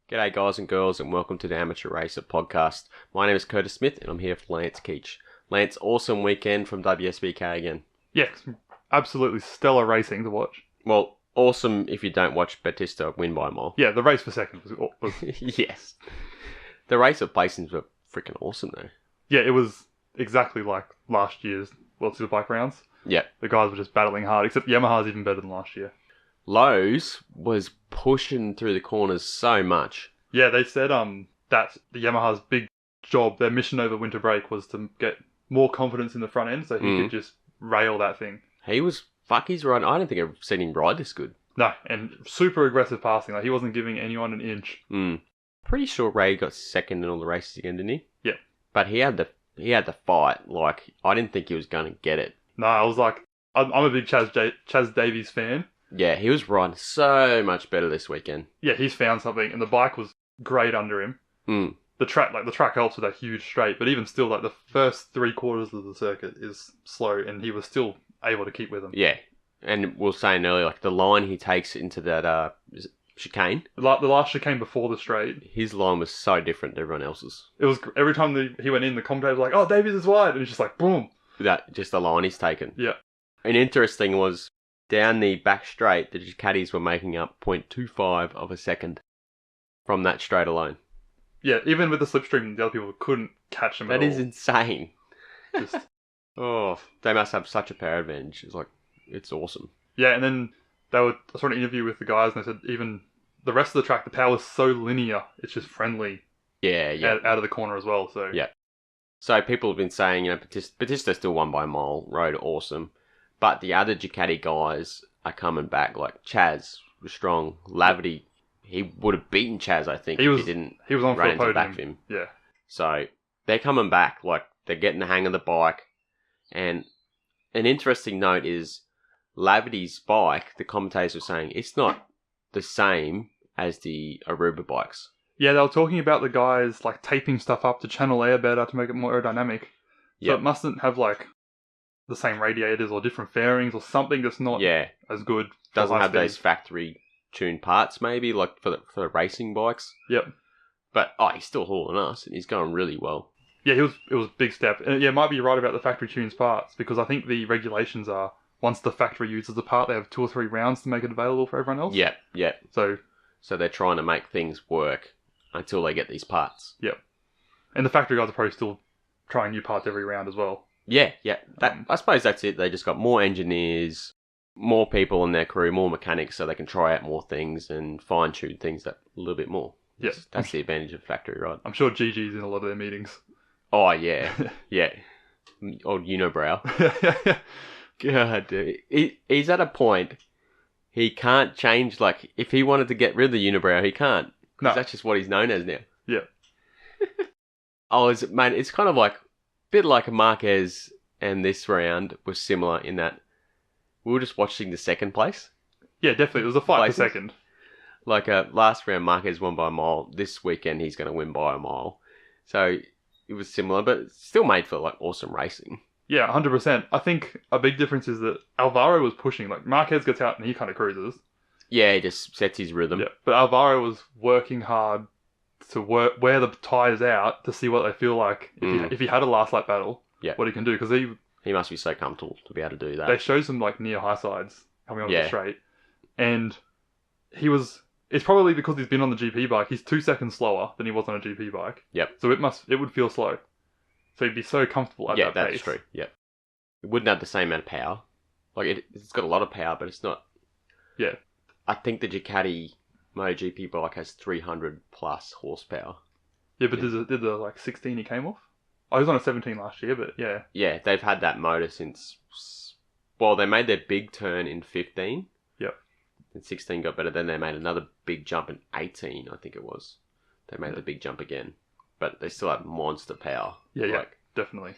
G'day guys and girls and welcome to the Amateur Racer podcast. My name is Curtis Smith and I'm here for Lance Keach. Lance, awesome weekend from WSBK again. Yeah, absolutely stellar racing to watch. Well, awesome if you don't watch Batista win by a mile. Yeah, the race for second was Yes. The race of placings were freaking awesome though. yeah, it was exactly like last year's World Superbike rounds. Yeah. The guys were just battling hard, except Yamaha's even better than last year. Lowe's was pushing through the corners so much. Yeah, they said that the Yamaha's big job, their mission over winter break, was to get more confidence in the front end so he could just rail that thing. He's right. I don't think I've seen him ride this good. No, and super aggressive passing. Like, he wasn't giving anyone an inch. Pretty sure Ray got second in all the races again, didn't he? Yeah. But he had the fight. Like, I didn't think he was going to get it. No, I was like, I'm a big Chaz Davies fan. Yeah, he was riding so much better this weekend. Yeah, he's found something, and the bike was great under him. The track helps with that huge straight, but even still, like the first 3/4 of the circuit is slow, and he was still able to keep with him. Yeah, and we were saying earlier, like the line he takes into that chicane. The last chicane before the straight, his line was so different to everyone else's. It was every time he went in, the commentator was like, "Oh, Davies is wide," and it's just like boom. That just the line he's taken. Yeah. And interesting was down the back straight, the Ducatis were making up 0.25 of a second from that straight alone. Yeah, even with the slipstream, the other people couldn't catch them. That is insane. Just oh, they must have such a power advantage. It's awesome. Yeah, and then I saw an interview with the guys, and they said even the rest of the track, the power is so linear, it's just friendly. Yeah. Out of the corner as well. So yeah. So people have been saying, Batista still won by a mile, rode awesome. But the other Ducati guys are coming back. Like Chaz was strong. Laverty, he would have beaten Chaz, I think, if he didn't on run for a into the back podium. of him. Yeah. So they're coming back. Like they're getting the hang of the bike. And an interesting note is Laverty's bike, the commentators were saying, it's not the same as the Aruba bikes. Yeah, they were talking about the guys like taping stuff up to channel air better to make it more aerodynamic. So it mustn't have like the same radiators or different fairings or something that's not as good. Doesn't have those factory tuned parts maybe, like for the racing bikes. Yep. But he's still hauling us and he's going really well. Yeah, it was a big step. And yeah, it might be right about the factory tunes parts, because I think the regulations are once the factory uses the part, they have 2 or 3 rounds to make it available for everyone else. Yeah. So they're trying to make things work until they get these parts. Yep. And the factory guys are probably still trying new parts every round as well. Yeah. I suppose that's it. They just got more engineers, more people in their crew, more mechanics, so they can try out more things and fine-tune things a little bit more. Yeah. That's the advantage of factory, right? I'm sure Gigi's in a lot of their meetings. Oh, yeah. Yeah. Old unibrow. God, dude. He's at a point, he can't change, like, if he wanted to get rid of the unibrow, he can't. Because that's just what he's known as now. Yeah. It's kind of like, a bit like a Marquez and this round was similar in that we were just watching the second place. Yeah, definitely. It was a fight for second. Like last round, Marquez won by a mile. This weekend, he's going to win by a mile. So it was similar, but it's still made for like awesome racing. Yeah, 100%. I think a big difference is that Alvaro was pushing. Like Marquez gets out and he kind of cruises. Yeah, he just sets his rhythm. Yeah, but Alvaro was working hard to wear the tyres out to see what they feel like if he had a last lap battle. Yeah, what he can do, because he must be so comfortable to be able to do that. They showed some like near high sides coming on the straight, and it's probably because he's been on the GP bike. He's 2 seconds slower than he was on a GP bike. Yep. So it would feel slow. So he'd be so comfortable at that pace. Yeah, that's true. Yep. It wouldn't have the same amount of power. Like it's got a lot of power, but it's not. Yeah. I think the Ducati MotoGP bike has 300 plus horsepower. Yeah, but did the like 16 he came off? I was on a 17 last year, but yeah. Yeah, they've had that motor since. Well, they made their big turn in 15. Yep. And 16 got better. Then they made another big jump in 18, I think it was. They made the big jump again. But they still have monster power. Yeah, definitely.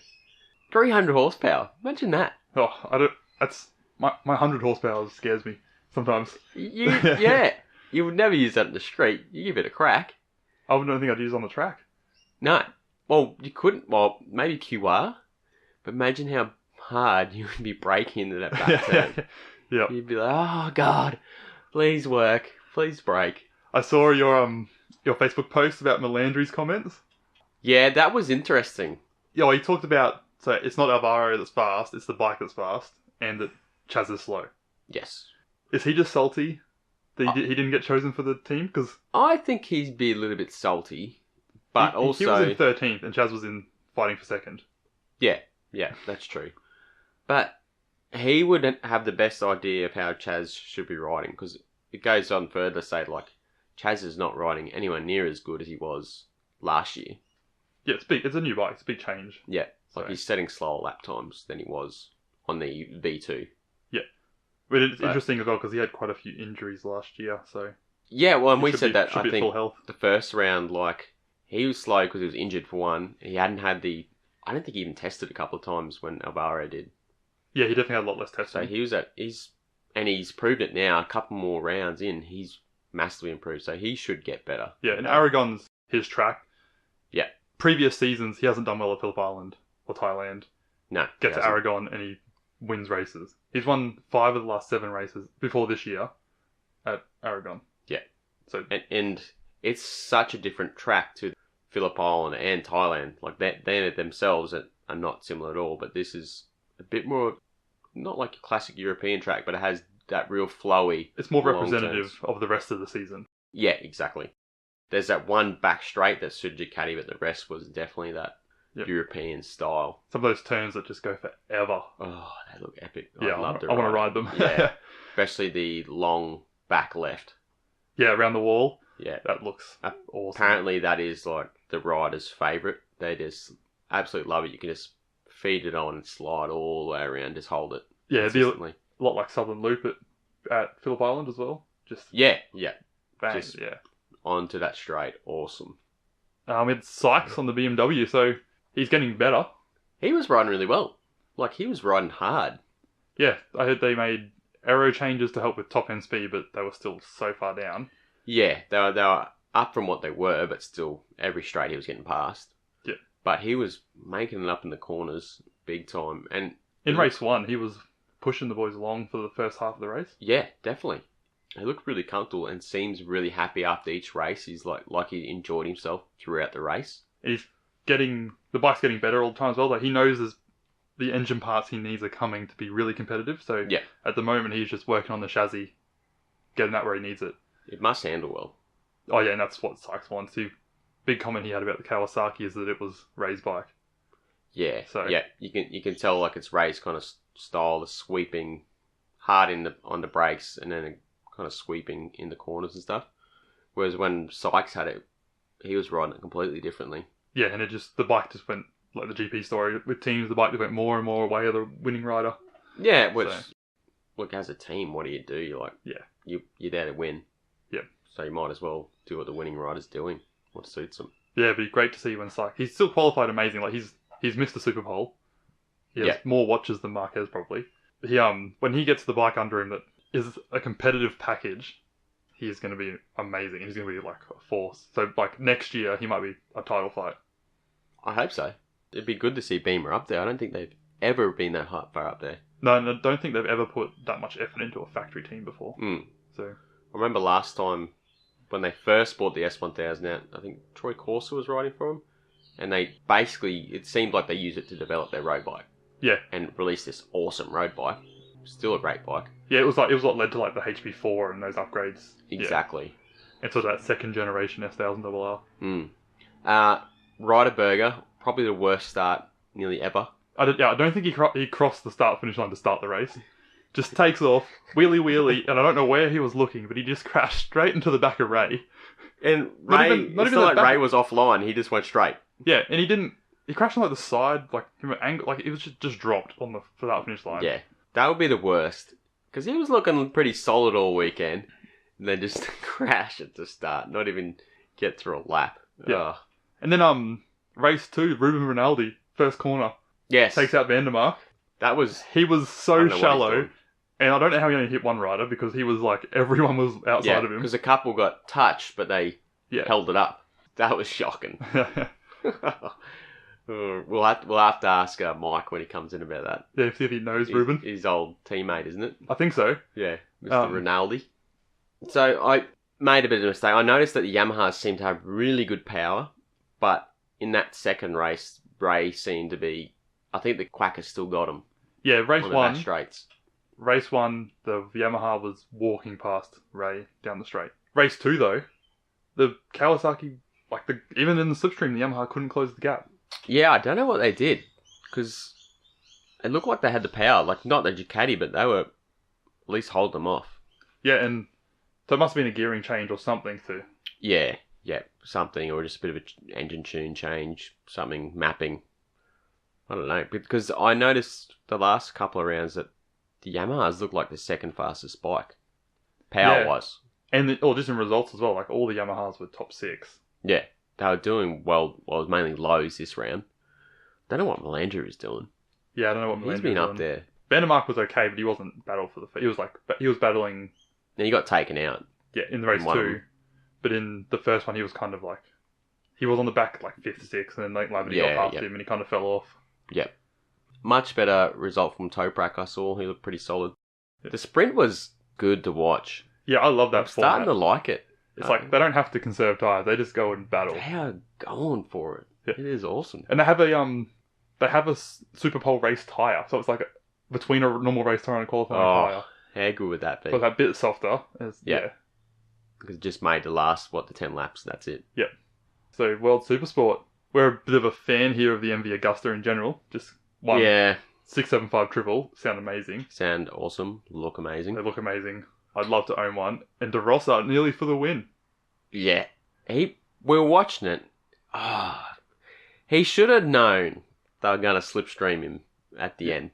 300 horsepower. Imagine that. Oh, that's my 100 horsepower scares me sometimes. Yeah. You would never use that in the street. You give it a crack. I don't think I'd use it on the track. No. Well, you couldn't. Well, maybe QR. But imagine how hard you would be braking into that back turn. Yeah. You'd be like, oh, God, please work. Please brake. I saw your your Facebook post about Melandri's comments? Yeah, that was interesting. Yeah, well, he talked about, so it's not Alvaro that's fast, it's the bike that's fast, and that Chaz is slow. Yes. Is he just salty that he didn't get chosen for the team? Because I think he'd be a little bit salty, but he also... was in 13th and Chaz was in fighting for second. Yeah, that's true. But he would have the best idea of how Chaz should be riding, because it goes on further to say, like, Chaz is not riding anywhere near as good as he was last year. Yeah, it's a new bike. It's a big change. Yeah, like he's setting slower lap times than he was on the V2. Yeah. But it's interesting as well because he had quite a few injuries last year, so... Yeah, well, and we said that, I think, full health. the first round, like, he was slow because he was injured for one. He hadn't had the... I don't think he even tested a couple of times when Alvaro did. Yeah, he definitely had a lot less testing. So he was and he's proved it now, a couple more rounds in, he's massively improved, so he should get better. Yeah, and Aragon's his track. Yeah. Previous seasons, he hasn't done well at Phillip Island or Thailand. No. Gets to Aragon and he wins races. He's won 5 of the last 7 races before this year at Aragon. Yeah. So and it's such a different track to Phillip Island and Thailand. Like, they themselves are not similar at all, but this is a bit more, not like a classic European track, but it has that real flowy... It's more representative of the rest of the season. Yeah, exactly. There's that one back straight that suited Ducati, but the rest was definitely that European style. Some of those turns that just go forever. Oh, they look epic. Yeah, I want to ride them. Yeah, especially the long back left. Yeah, around the wall. Yeah. That looks awesome. Apparently that is like the rider's favourite. They just absolutely love it. You can just feed it on and slide all the way around, just hold it. Yeah, it'd be a lot like Southern Loop at Phillip Island as well. Just bang, onto that straight. Awesome. It's Sykes on the BMW, so he's getting better. He was riding really well. Like, he was riding hard. Yeah, I heard they made aero changes to help with top end speed, but they were still so far down. Yeah, they were up from what they were, but still, every straight he was getting past. Yeah. But he was making it up in the corners big time. And in race 1, he was pushing the boys along for the first half of the race. Yeah, definitely. He looked really comfortable and seems really happy after each race. He's like he enjoyed himself throughout the race. The bike's getting better all the time as well. Like, he knows the engine parts he needs are coming to be really competitive. So at the moment, he's just working on the chassis, getting that where he needs it. It must handle well. Oh yeah, and that's what Sykes wants. The big comment he had about the Kawasaki is that it was Ray's bike. Yeah, so you can tell like it's Ray's kind of style, the sweeping hard on the brakes and then kind of sweeping in the corners and stuff. Whereas when Sykes had it, he was riding it completely differently. Yeah, and the bike just went, like the GP story with teams, the bike just went more and more away of the winning rider. Yeah, which, look, as a team, what do? You're like, you're there to win. Yeah. So you might as well do what the winning rider's doing, what suits them. Yeah, it'd be great to see when Sykes, he's still qualified amazing, like he's missed the Super Bowl. He has more watches than Marquez probably. He when he gets the bike under him that is a competitive package, he is going to be amazing. He's going to be like a force. So like next year, he might be a title fight. I hope so. It'd be good to see Beamer up there. I don't think they've ever been that far up there. No, I don't think they've ever put that much effort into a factory team before. So I remember last time when they first bought the S1000 out, I think Troy Corser was riding for them. And they basically, it seemed like they used it to develop their road bike. Yeah. And release this awesome road bike. Still a great bike. Yeah, it was what led to like the HP4 and those upgrades. Exactly. Yeah. And sort of that second generation S1000RR. Ryderberger, probably the worst start nearly ever. I don't think he crossed the start finish line to start the race. Just takes off, wheelie, and I don't know where he was looking, but he just crashed straight into the back of Ray. And Ray, not even like Ray was offline, he just went straight. Yeah, and he crashed on like the side, like from an angle, like it was just dropped for that finish line. Yeah, that would be the worst. Because he was looking pretty solid all weekend, and then just crash at the start, not even get through a lap. Yeah. And then race 2, Ruben Rinaldi, first corner. Yes. Takes out Vandermark. He was so shallow, and I don't know how he only hit one rider, because he was like, everyone was outside of him. Because a couple got touched, but they held it up. That was shocking. We'll have to ask Mike when he comes in about that. Yeah, see if he knows Ruben. His old teammate, isn't it? I think so. Yeah, Mr. Rinaldi. So made a bit of a mistake. I noticed that the Yamahas seemed to have really good power, but in that second race, Ray seemed to be... I think the Quacker still got him. Yeah, race on the back one. straights. Race 1, the Yamaha was walking past Ray down the straight. Race 2, though, the Kawasaki, even in the slipstream, the Yamaha couldn't close the gap. Yeah, I don't know what they did, because it looked like they had the power. Like, not the Ducati, but they were at least hold them off. Yeah, and so it must have been a gearing change or something too. Yeah, something, or just a bit of an engine tune change, something, mapping. I don't know, because I noticed the last couple of rounds that the Yamahas looked like the second fastest bike, power-wise. And just in results as well, like all the Yamahas were top 6. Yeah, they were doing well. Well, it was mainly lows this round. Don't know what Melandra is doing. Yeah, I don't know what Melandra He's been is up doing. there. Vandermark was okay, but he wasn't battled for the... He was battling... And he got taken out. Yeah, in the race In one of 2. them. But in the first one, he was kind of like... He was on the back 5th, 6th, and then Lavity got past him, and he kind of fell off. Yep. Much better result from Toprak, I saw. He looked pretty solid. Yeah. The sprint was good to watch. Yeah, I love that I'm starting to like it. It's like, they don't have to conserve tyres, they just go and battle. They are going for it. Yeah. It is awesome. And they have a Super Pole race tyre, so it's like between a normal race tyre and a qualifying tyre. How good would that be? So it's a bit softer. Yeah. Because it just made the last, the 10 laps, that's it. Yep. So, World Supersport. We're a bit of a fan here of the MV Augusta in general. Just one 675 triple. Sound amazing. Sound awesome. Look amazing. They look amazing. I'd love to own one. And De Rossa nearly for the win. Yeah. We were watching it. He should have known they were going to slipstream him at the end.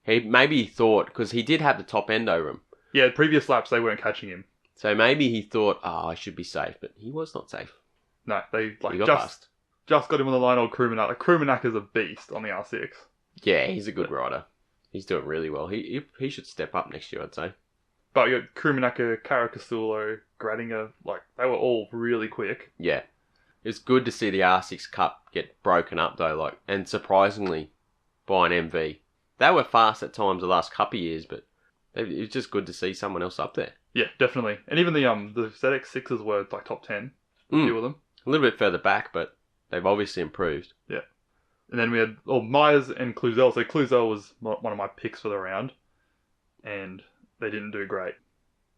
Maybe he thought, because he did have the top end over him. Yeah, previous laps they weren't catching him. So maybe he thought, I should be safe, but he was not safe. No, they He got past. just got him on the line, old Krumenak. Like, Krumenak is a beast on the R6. Yeah, he's a good rider. He's doing really well. He should step up next year, I'd say. But you got Krumenacker, Caracasulo, Gradinger, they were all really quick. Yeah. It's good to see the R6 Cup get broken up, though, and surprisingly, by an MV. They were fast at times the last couple of years, but it's just good to see someone else up there. Yeah, definitely. And even the ZX6s were top 10, a few of them. A little bit further back, but they've obviously improved. Yeah. And then we had Myers and Cluzel. So Cluzel was one of my picks for the round, and they didn't do great.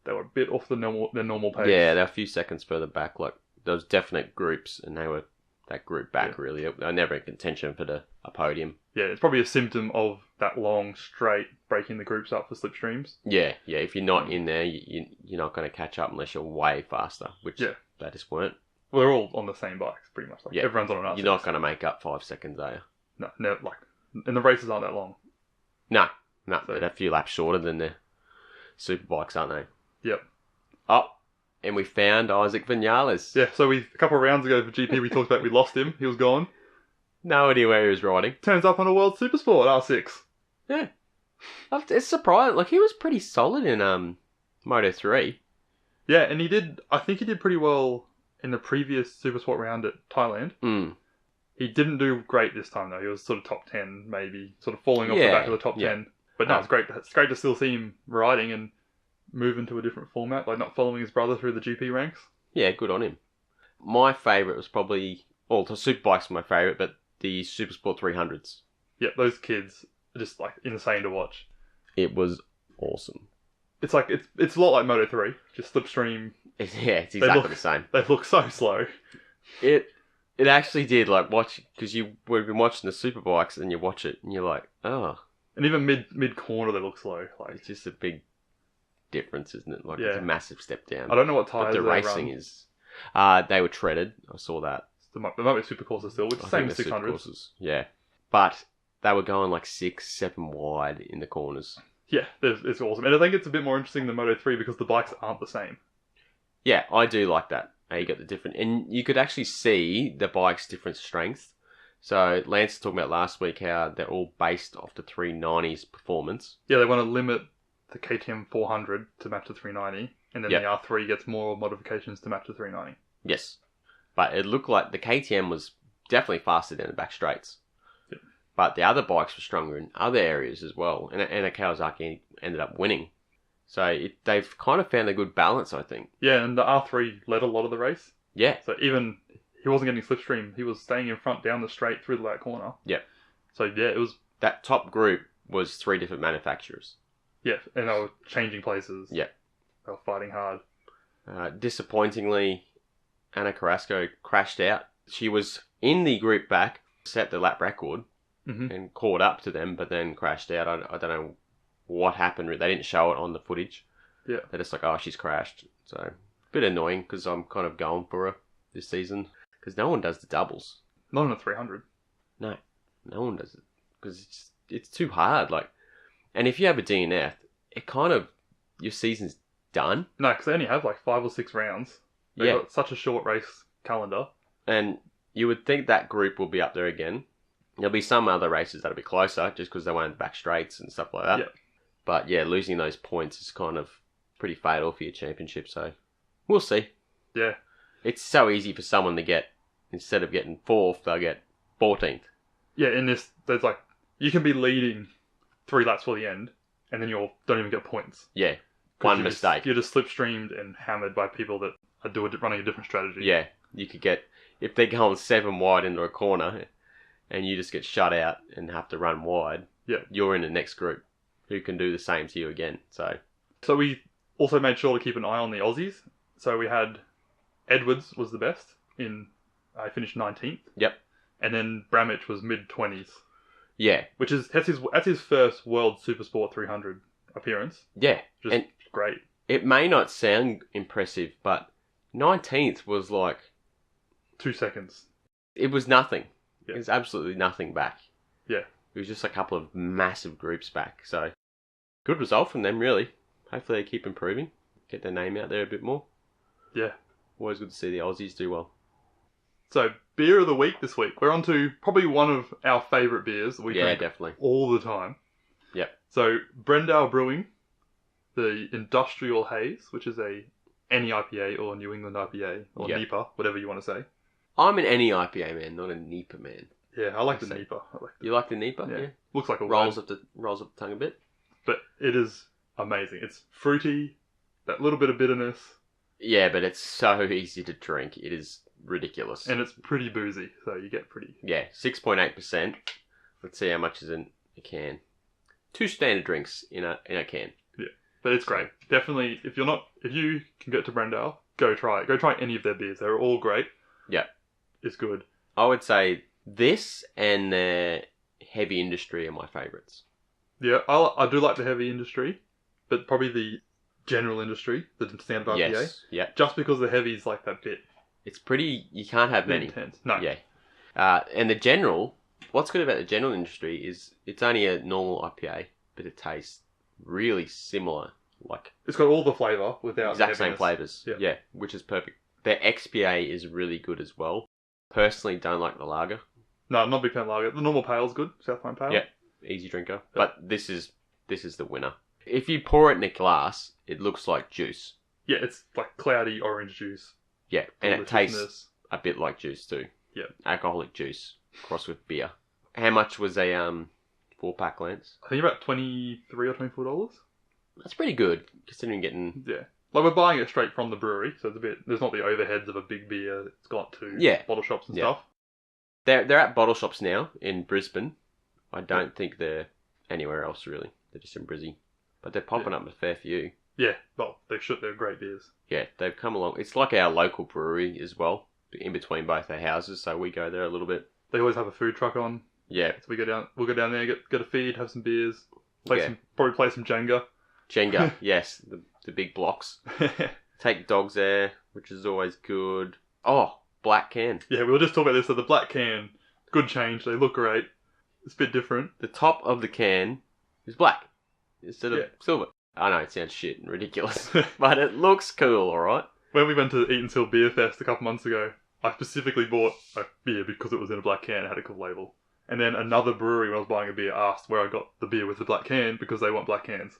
They were a bit off their normal pace. Yeah, they're a few seconds further back. There was definite groups, and they were that group back, really. They were never in contention for a podium. Yeah, it's probably a symptom of that long straight breaking the groups up for slipstreams. Yeah. If you're not in there, you're not going to catch up unless you're way faster, which they just weren't. Well, they're all on the same bikes, pretty much. Everyone's on an R6. You're not going to make up 5 seconds, are you? No, and the races aren't that long. No, they're a few laps shorter than the super bikes, aren't they? Yep. Oh, and we found Isaac Vinales. Yeah, so a couple of rounds ago for GP, we talked about we lost him. He was gone. No idea where he was riding. Turns up on a World Supersport R6. Yeah. It's surprising. He was pretty solid in Moto 3. Yeah, and I think he did pretty well in the previous Supersport round at Thailand. He didn't do great this time, though. He was sort of top 10, maybe, sort of falling off the back of the top 10. But no, it's great. It's great to still see him riding and move into a different format, not following his brother through the GP ranks. Yeah, good on him. My favourite was probably... Well, the Superbikes were my favourite, but the Supersport 300s. Yeah, those kids are just, insane to watch. It was awesome. It's it's a lot like Moto 3, just slipstream. It's exactly the same. They look so slow. It actually did, watch... Because we've been watching the Superbikes, and you watch it, and you're like, oh... And even mid-corner, they look slow. It's just a big difference, isn't it? It's Yeah. a massive step down. I don't know what tyres But the they racing run. is... they were treaded. I saw that. There might be supercourses still, which is the same as 600s. Supercourses. Yeah. But they were going 6, 7 wide in the corners. Yeah, it's awesome. And I think it's a bit more interesting than Moto 3 because the bikes aren't the same. Yeah, I do like that. You got the different... And you could actually see the bike's different strengths. So Lance was talking about last week how they're all based off the 390's performance. Yeah, they want to limit the KTM 400 to match the 390, and then the R3 gets more modifications to match the 390. Yes. But it looked like the KTM was definitely faster than the back straights. Yep. But the other bikes were stronger in other areas as well. And a Kawasaki ended up winning. So they've kind of found a good balance, I think. Yeah, and the R3 led a lot of the race. Yeah. So even he wasn't getting slipstream, he was staying in front down the straight through that corner. Yeah. So yeah, it was... That top group was 3 different manufacturers. Yeah, and they were changing places. Yeah. They were fighting hard. Disappointingly, Ana Carrasco crashed out. She was in the group back, set the lap record, and caught up to them, but then crashed out. I don't know what happened. They didn't show it on the footage. Yeah. They're just like, oh, she's crashed. So, a bit annoying because I'm kind of going for her this season. Because no one does the doubles. Not on a 300. No one does it. Because it's too hard. Like, and if you have a DNF, it kind of, your season's done. No, because they only have like 5 or 6 rounds. They've got such a short race calendar. And you would think that group will be up there again. There'll be some other races that'll be closer just because they won't back straights and stuff like that. Yeah. But yeah, losing those points is kind of pretty fatal for your championship. So we'll see. Yeah. It's so easy for someone to get, instead of getting 4th, they'll get 14th. Yeah, in this, there's like, you can be leading 3 laps for the end, and then you don't even get points. Yeah. One mistake. You're just slipstreamed and hammered by people that are running a different strategy. Yeah. You could get, if they're going 7 wide into a corner, and you just get shut out and have to run wide, you're in the next group who can do the same to you again. So we also made sure to keep an eye on the Aussies. So we had Edwards was the best I finished 19th. Yep. And then Bramich was mid-20s. Yeah. Which is, that's his first World Supersport 300 appearance. Yeah. Just great. It may not sound impressive, but 19th was like 2 seconds. It was nothing. Yeah. It was absolutely nothing back. Yeah. It was just a couple of massive groups back. So, good result from them, really. Hopefully they keep improving. Get their name out there a bit more. Yeah. Always good to see the Aussies do well. So, beer of the week this week. We're on to probably one of our favourite beers that we drink definitely. all the time. Yep. So, Brendale Brewing, the Industrial Haze, which is a any IPA or New England IPA or NEPA, whatever you want to say. I'm an any IPA man, not a NEPA man. Yeah, I like the NEPA. You like the NEPA? Yeah. Looks like a rolls up the tongue a bit. But it is amazing. It's fruity, that little bit of bitterness. Yeah, but it's so easy to drink. It is ridiculous. And it's pretty boozy, so you get pretty... Yeah, 6.8%. Let's see how much is in a can. 2 standard drinks in a can. Yeah, but it's great. Definitely, if you can get to Brendale, go try it. Go try any of their beers. They're all great. Yeah. It's good. I would say this and the Heavy Industry are my favourites. Yeah, I do like the Heavy Industry, but probably the General Industry, the standard IPA. Yes, yeah. Just because the Heavy's like that bit. It's pretty, you can't have many. Intense. No. Yeah. And the General, what's good about the General Industry is it's only a normal IPA, but it tastes really similar. Like it's got all the flavour without exact same flavours. Yeah, which is perfect. Their XPA is really good as well. Personally, don't like the lager. No, I'm not a big fan of lager. The normal pale's good, South Pine Pale. Yeah, easy drinker. But this is the winner. If you pour it in a glass, it looks like juice. Yeah, it's like cloudy orange juice. Yeah, and it tastes a bit like juice too. Yeah, alcoholic juice crossed with beer. How much was a 4-pack, Lance? I think about $23 or $24. That's pretty good considering getting. Yeah. Like, we're buying it straight from the brewery, so it's a bit... There's not the overheads of a big beer it's got to bottle shops and stuff. They're at bottle shops now in Brisbane. I don't think they're anywhere else, really. They're just in Brizzy. But they're popping up a fair few. Yeah, well, they're great beers. Yeah, they've come along. It's like our local brewery as well, in between both our houses, so we go there a little bit. They always have a food truck on. Yeah. So we'll go down there, get a feed, have some beers, probably play some Jenga. Jenga, yes, the big blocks. Take dogs there, which is always good. Oh, black can. Yeah, we were just talking about this. So the black can, good change. They look great. It's a bit different. The top of the can is black instead of silver. I know it sounds shit and ridiculous, but it looks cool, alright? When we went to Eatanswill Beer Fest a couple months ago, I specifically bought a beer because it was in a black can and had a cool label. And then another brewery, when I was buying a beer, asked where I got the beer with the black can because they want black cans.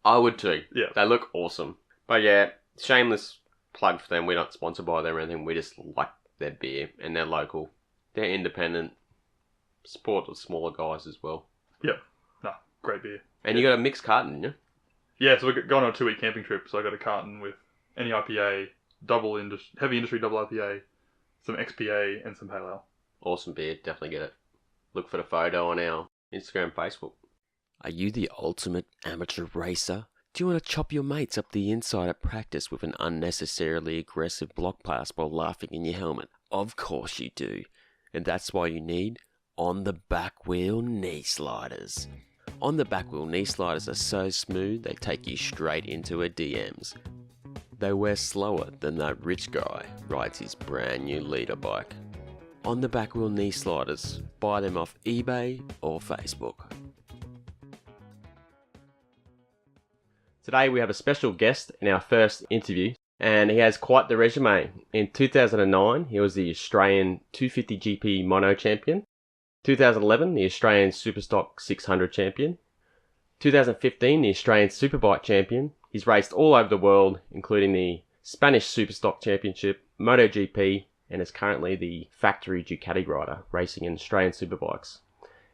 I would too. Yeah. They look awesome. But yeah, shameless plug for them. We're not sponsored by them or anything. We just like their beer and they're local. They're independent. Support the smaller guys as well. Yeah. No, great beer. And you got a mixed carton, didn't you? Yeah, so we're going on a 2-week camping trip. So I got a carton with any IPA, heavy industry double IPA, some XPA, and some pale ale. Awesome beer. Definitely get it. Look for the photo on our Instagram, Facebook. Are you the ultimate amateur racer? Do you want to chop your mates up the inside at practice with an unnecessarily aggressive block pass while laughing in your helmet? Of course you do. And that's why you need On the Back Wheel knee sliders. On the Back Wheel knee sliders are so smooth they take you straight into her DMs. They wear slower than that rich guy rides his brand new leader bike. On the Back Wheel knee sliders, buy them off eBay or Facebook. Today we have a special guest in our first interview, and he has quite the resume. In 2009, he was the Australian 250 GP Mono Champion. 2011, the Australian Superstock 600 Champion. 2015, the Australian Superbike Champion. He's raced all over the world, including the Spanish Superstock Championship, MotoGP, and is currently the factory Ducati rider, racing in Australian Superbikes.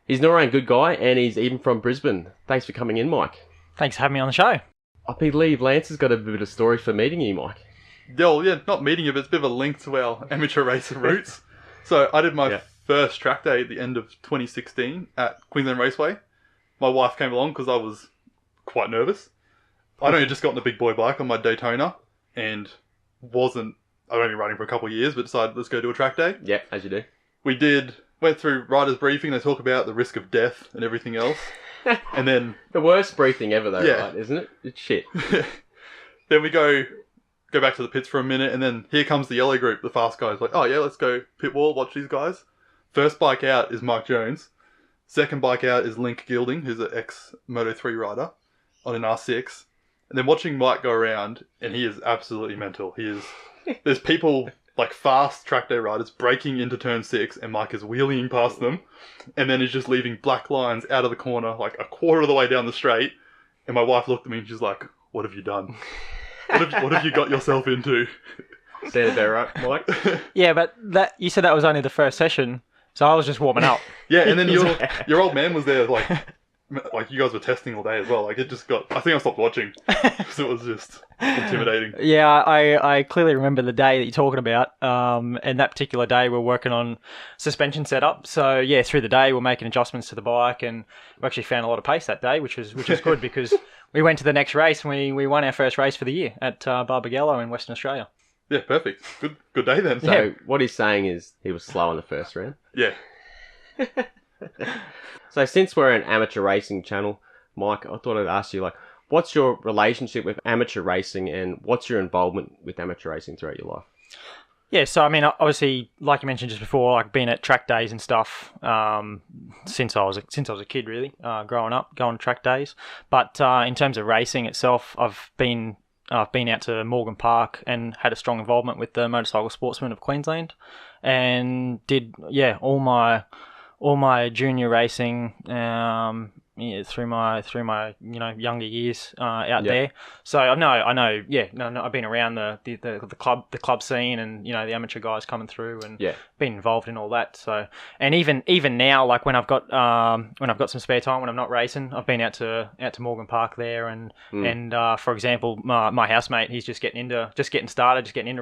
He's an all-round good guy, and he's even from Brisbane. Thanks for coming in, Mike. Thanks for having me on the show. I believe Lance has got a bit of a story for meeting you, Mike. Yeah, not meeting you, but it's a bit of a link to our amateur racer roots. So I did my first track day at the end of 2016 at Queensland Raceway. My wife came along because I was quite nervous. I'd only just gotten a big boy bike on my Daytona and I'd only been riding for a couple of years, but decided let's go do a track day. Yeah, as you do. Went through riders briefing. They talk about the risk of death and everything else. And then the worst briefing ever, though, right? Isn't it? It's shit. Then we go back to the pits for a minute, and then here comes the yellow group, the fast guys. Like, oh yeah, let's go pit wall, watch these guys. First bike out is Mike Jones. Second bike out is Link Gilding, who's an ex-Moto3 rider on an R6. And then watching Mike go around, and he is absolutely mental. There's people, like fast track day riders, breaking into turn 6, and Mike is wheeling past them. And then he's just leaving black lines out of the corner, like a quarter of the way down the straight. And my wife looked at me and she's like, what have you done? What have you got yourself into? Sounded about right, Mike? Yeah, but you said that was only the first session, so I was just warming up. Yeah, and then your old man was there, like you guys were testing all day as well. Like it just got. I think I stopped watching because it was just intimidating. Yeah, I clearly remember the day that you're talking about. And that particular day we're working on suspension setup. So yeah, through the day we're making adjustments to the bike, and we actually found a lot of pace that day, which was good because we went to the next race and we won our first race for the year at Barbagallo in Western Australia. Yeah, perfect. Good day then. So what he's saying is he was slow in the first round. Yeah. So since we're an amateur racing channel, Mike, I thought I'd ask you, like, what's your relationship with amateur racing and what's your involvement with amateur racing throughout your life? Yeah, so I mean, obviously, like you mentioned just before, like been at track days and stuff since I was a kid, really, growing up, going to track days. But in terms of racing itself, I've been out to Morgan Park and had a strong involvement with the Motorcycle Sportsmen of Queensland, and did all my junior racing through my younger years out there. So I know I've been around the club scene and the amateur guys coming through and been involved in all that. So, and even now, like when I've got some spare time when I'm not racing, I've been out to Morgan Park there and for example, my housemate, he's just getting into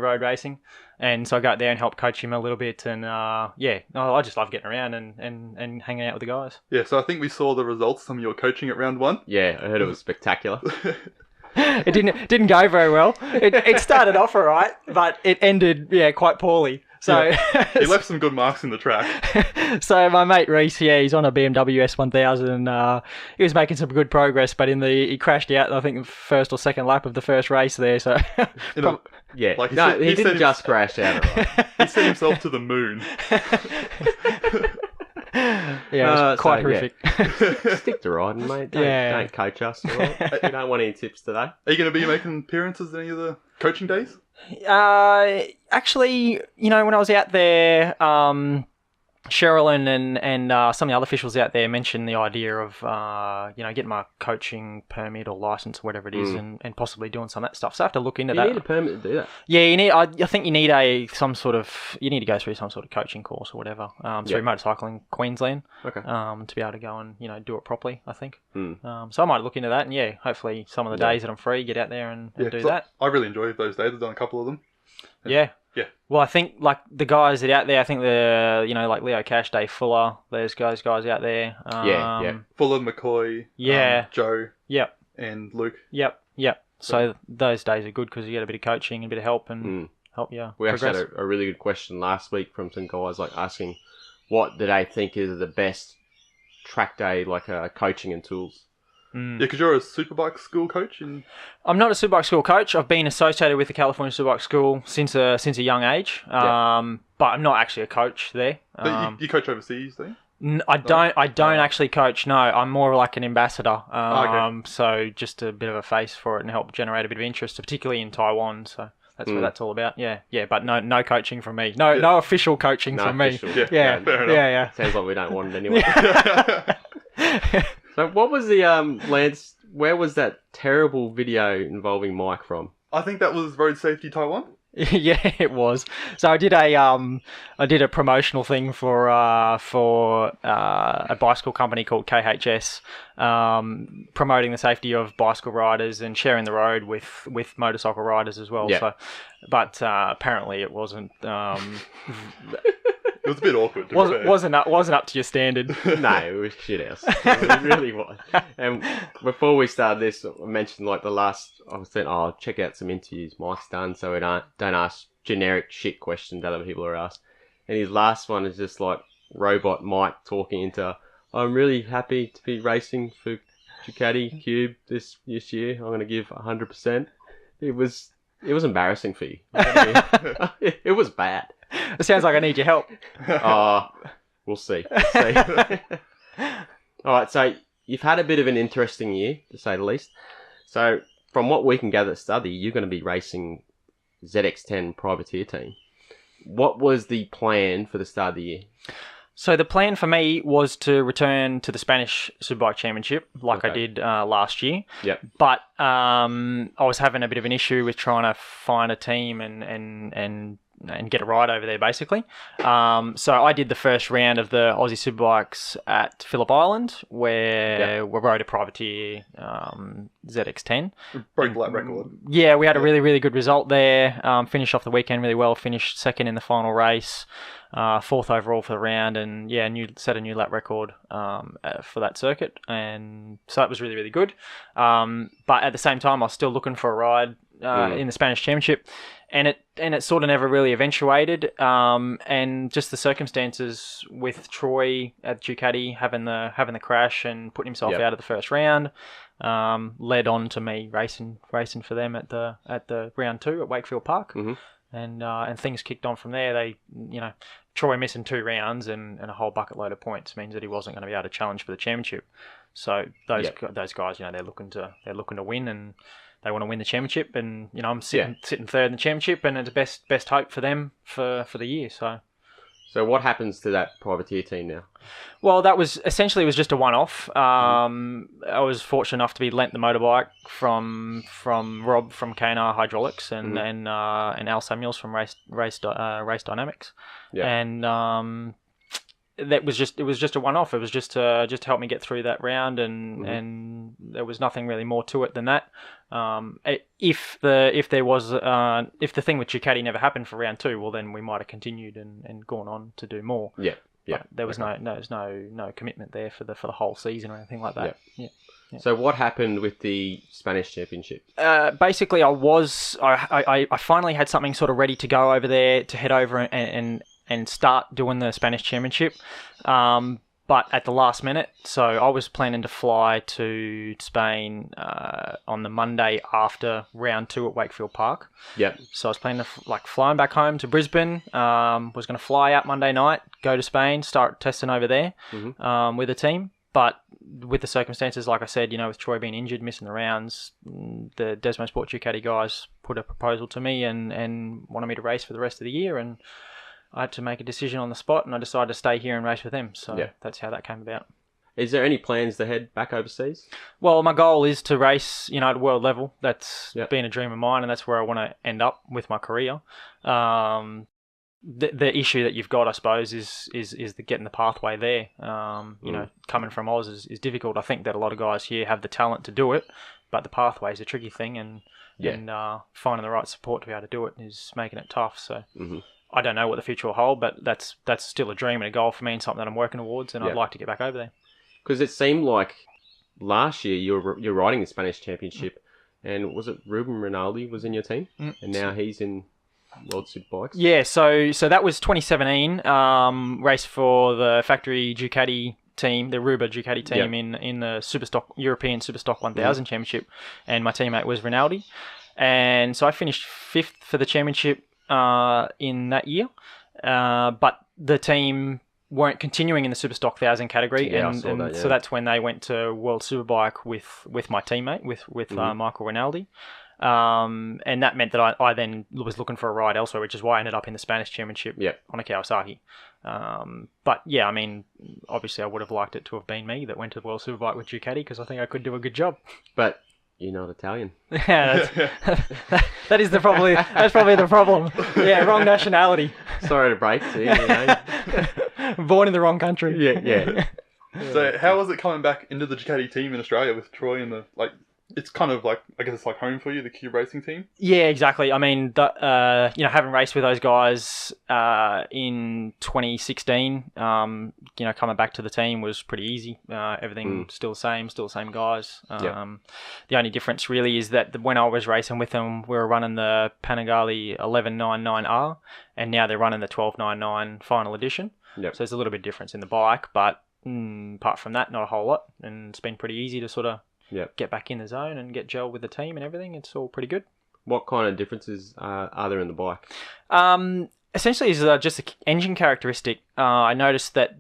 road racing. And so I go out there and help coach him a little bit, and I just love getting around and hanging out with the guys. Yeah, so I think we saw the results from your coaching at round 1. Yeah, I heard it was spectacular. It didn't go very well. It started off all right, but it ended quite poorly. So he left some good marks in the track. So my mate Reese, he's on a BMW S1000, and he was making some good progress, but he crashed out, I think, the first or second lap of the first race there. So he didn't just crash out. Right. He sent himself to the moon. It was quite horrific. Yeah. Stick to riding, mate. Don't coach us. All right? You don't want any tips today. Are you going to be making appearances at any of the coaching days? Actually, when I was out there, Sherilyn and some of the other officials out there mentioned the idea of getting my coaching permit or license or whatever it is, and possibly doing some of that stuff. So I have to look into that. You need a permit to do that. Yeah, you need. I think you need you need to go through some sort of coaching course or whatever through Motorcycling Queensland. Okay. To be able to go and do it properly, I think. So I might look into that, and hopefully some of the days that I'm free, get out there and do that. I really enjoy those days. I've done a couple of them. Yeah. Yeah. Well, I think like the guys that are out there, I think the like Leo Cash, Dave Fuller, those guys out there. Fuller, McCoy. Joe. Yep. And Luke. Yep. So those days are good because you get a bit of coaching and a bit of help and help you. We progress. actually had a really good question last week from some guys like asking what do they think is the best track day, like coaching and tools. Yeah, because you're a superbike school coach. I'm not a superbike school coach. I've been associated with the California Superbike School since a young age, but I'm not actually a coach there. But you coach overseas, though? I don't actually coach. No, I'm more like an ambassador. So just a bit of a face for it and help generate a bit of interest, particularly in Taiwan. So that's what that's all about. Yeah. But no coaching from me. No official coaching from me. Yeah, fair enough. Yeah. Sounds like we don't want it anyway. So what was the Lance? Where was that terrible video involving Mike from? I think that was Road Safety Taiwan. Yeah, it was. So I did a promotional thing for a bicycle company called KHS, promoting the safety of bicycle riders and sharing the road with motorcycle riders as well. Yeah. So, but apparently it wasn't. It was a bit awkward. Wasn't up to your standard. No, it was shit house. It really was. And before we started this, I mentioned like I was saying, check out some interviews Mike's done, so we don't ask generic shit questions that other people are asked. And his last one is just like robot Mike talking into, I'm really happy to be racing for Ducati Cube this year. I'm going to give 100%. It was embarrassing for you. It was bad. It sounds like I need your help. We'll see. All right, so you've had a bit of an interesting year, to say the least. So from what we can gather at study, you're going to be racing ZX10 privateer team. What was the plan for the start of the year? So the plan for me was to return to the Spanish Superbike Championship like I did last year. Yep. But I was having a bit of an issue with trying to find a team and get a ride over there, basically. So I did the first round of the Aussie Superbikes at Phillip Island, where we rode a privateer ZX10. Broke lap record. Yeah, we had a really, really good result there. Finished off the weekend really well. Finished second in the final race. Fourth overall for the round, and set a new lap record for that circuit, and so that was really, really good. But at the same time, I was still looking for a ride in the Spanish Championship, and it sort of never really eventuated. And just the circumstances with Troy at Ducati having the crash and putting himself out of the first round led on to me racing for them at the round 2 at Wakefield Park. Mm-hmm. And things kicked on from there. They, Troy missing 2 rounds and a whole bucket load of points means that he wasn't going to be able to challenge for the championship. So those guys, they're looking to win, and they want to win the championship. And I'm sitting third in the championship, and it's best hope for them for the year. So what happens to that privateer team now? Well, that was just a one-off. I was fortunate enough to be lent the motorbike from Rob from K&R Hydraulics and Al Samuels from Race Dynamics. Yeah. And it was just a one-off. It was just to help me get through that round, and there was nothing really more to it than that. If the thing with Ducati never happened for round 2, well then we might have continued and gone on to do more. Yeah. But there was no commitment there for the whole season or anything like that. Yeah. So what happened with the Spanish Championship? Basically, I finally had something sort of ready to go over there to head over and start doing the Spanish Championship. But at the last minute, so I was planning to fly to Spain on the Monday after round 2 at Wakefield Park. Yep. So I was planning to flying back home to Brisbane. Was going to fly out Monday night, go to Spain, start testing over there with the team. But with the circumstances, like I said, with Troy being injured, missing the rounds, the Desmo Sport Ducati guys put a proposal to me and wanted me to race for the rest of the year. And I had to make a decision on the spot, and I decided to stay here and race with them. So that's how that came about. Is there any plans to head back overseas? Well, my goal is to race, at world level. That's been a dream of mine, and that's where I want to end up with my career. The issue that you've got, I suppose, is getting the pathway there. Coming from Oz is difficult. I think that a lot of guys here have the talent to do it, but the pathway is a tricky thing, and finding the right support to be able to do it is making it tough. So I don't know what the future will hold, but that's still a dream and a goal for me, and something that I'm working towards, and I'd like to get back over there. Because it seemed like last year you're riding the Spanish Championship, and was it Ruben Rinaldi was in your team, and now he's in World Superbikes? Yeah, so that was 2017, race for the factory Ducati team, the Ruba Ducati team in the European Superstock 1000 Championship, and my teammate was Rinaldi, and so I finished 5th for the championship in that year, but the team weren't continuing in the Superstock 1000 category, so that's when they went to World Superbike with my teammate, with Michael Rinaldi. And that meant that I then was looking for a ride elsewhere, which is why I ended up in the Spanish Championship on a Kawasaki. But yeah, I mean, obviously I would have liked it to have been me that went to the World Superbike with Ducati, because I think I could do a good job. But you're not Italian. Yeah, that's probably the problem. Yeah, wrong nationality. Sorry to break to you. Born in the wrong country. Yeah. So how was it coming back into the Ducati team in Australia with Troy and it's kind of like, I guess it's like home for you, the Cube Racing team? Yeah, exactly. I mean, having raced with those guys in 2016, coming back to the team was pretty easy. Everything still the same guys. The only difference really is that when I was racing with them, we were running the Panigale 1199R, and now they're running the 1299 final edition. So there's a little bit of difference in the bike, but apart from that, not a whole lot. And it's been pretty easy to sort of get back in the zone and get gel with the team and everything. It's all pretty good. What kind of differences are there in the bike? Essentially, it's just an engine characteristic. I noticed that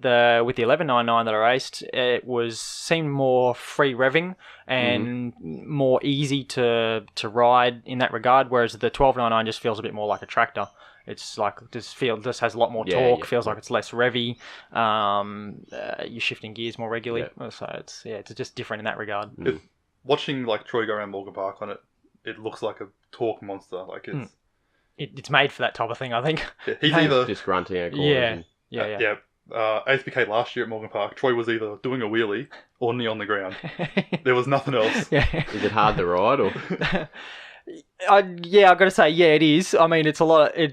with the 1199 that I raced, it seemed more free revving and more easy to ride in that regard, whereas the 1299 just feels a bit more like a tractor. It's like just has a lot more torque. Feels like it's less revvy. You're shifting gears more regularly, so it's just different in that regard. Watching Troy go around Morgan Park on it, it looks like a torque monster. It's made for that type of thing, I think. Yeah, he's either just grunting at corners. WSBK last year at Morgan Park, Troy was either doing a wheelie or knee on the ground. There was nothing else. Is it hard to ride or? I've got to say, it is. I mean, it's a lot of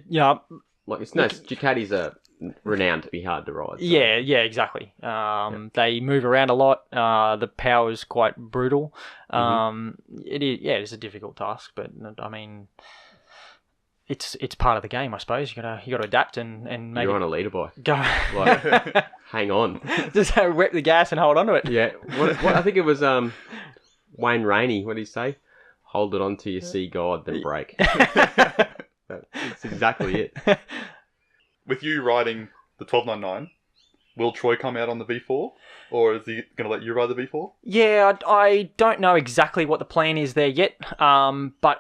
Ducatis are renowned to be hard to ride. So. Yeah, exactly. They move around a lot. The power is quite brutal. It is. Yeah, it's a difficult task, but I mean, it's part of the game, I suppose. You got to adapt and maybe you're on a leader bike. Go, hang on. Just rep the gas and hold on to it. Yeah. What I think it was Wayne Rainey. What did he say? Hold it on till you see God, then break. That's exactly it. With you riding the 1299, will Troy come out on the V4? Or is he going to let you ride the V4? Yeah, I don't know exactly what the plan is there yet. But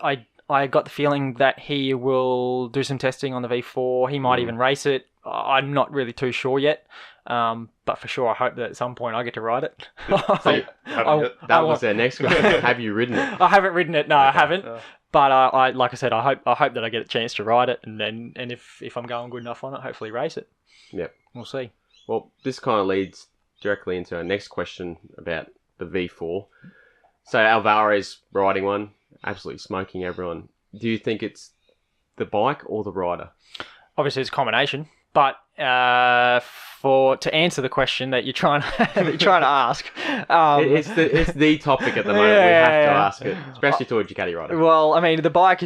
I got the feeling that he will do some testing on the V4. He might even race it. I'm not really too sure yet. But for sure, I hope that at some point I get to ride it. That was our next question. Have you ridden it? I haven't ridden it. No, I haven't. But I like I said, I hope that I get a chance to ride it, and if I'm going good enough on it, hopefully race it. Yep. We'll see. Well, this kind of leads directly into our next question about the V4. So Alvaro's riding one, absolutely smoking everyone. Do you think it's the bike or the rider? Obviously, it's a combination. But to answer the question that you're trying to ask, it's the topic at the moment. We have to ask it, especially to a Ducati rider. Well, I mean, the bike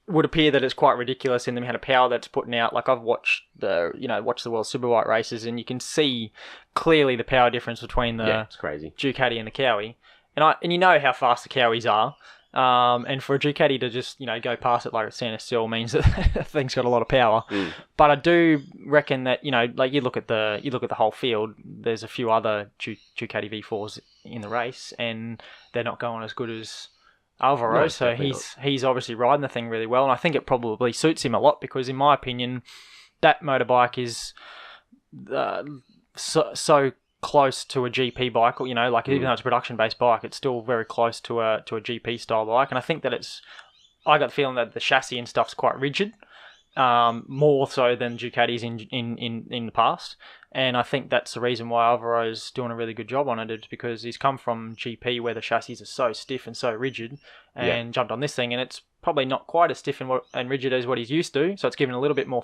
would appear that it's quite ridiculous in the amount of power that's putting out. Like I've watched the World Superbike races, and you can see clearly the power difference between the it's crazy. Ducati and the Cowie, and you know how fast the Cowies are. And for a Ducati to just, go past it like it's standing still means that the thing's got a lot of power. But I do reckon that, you look at the whole field, there's a few other Ducati V4s in the race, and they're not going as good as Alvaro. No, so he's obviously riding the thing really well, and I think it probably suits him a lot because, in my opinion, that motorbike is so close to a GP bike, or like even though it's a production-based bike, it's still very close to a GP style bike. And I think that I got the feeling that the chassis and stuff's quite rigid, more so than Ducati's in the past. And I think that's the reason why Alvaro's doing a really good job on it, is because he's come from GP where the chassis are so stiff and so rigid, and jumped on this thing, and it's probably not quite as stiff and rigid as what he's used to. So it's given a little bit more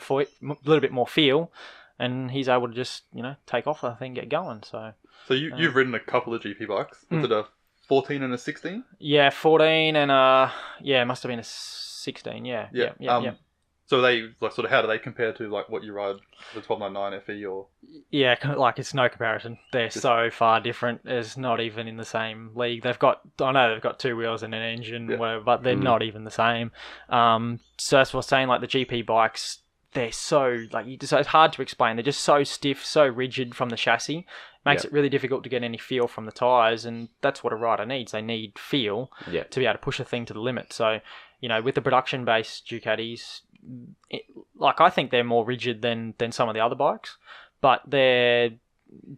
feel, and he's able to just take off the thing, get going. So you've ridden a couple of GP bikes. Was it a 14 and a 16? Yeah, 14 and it must have been a 16. Yeah. So they sort of, how do they compare to like what you ride the 1299 FE or? Yeah, like it's no comparison. They're so far different. It's not even in the same league. I know they've got two wheels and an engine, whatever, but they're not even the same. So that's what I'm saying. Like the GP bikes, they're so it's hard to explain. They're just so stiff, so rigid from the chassis. Makes it really difficult to get any feel from the tyres, and that's what a rider needs. They need feel to be able to push a thing to the limit. So, with the production-based Ducatis, I think they're more rigid than some of the other bikes, but they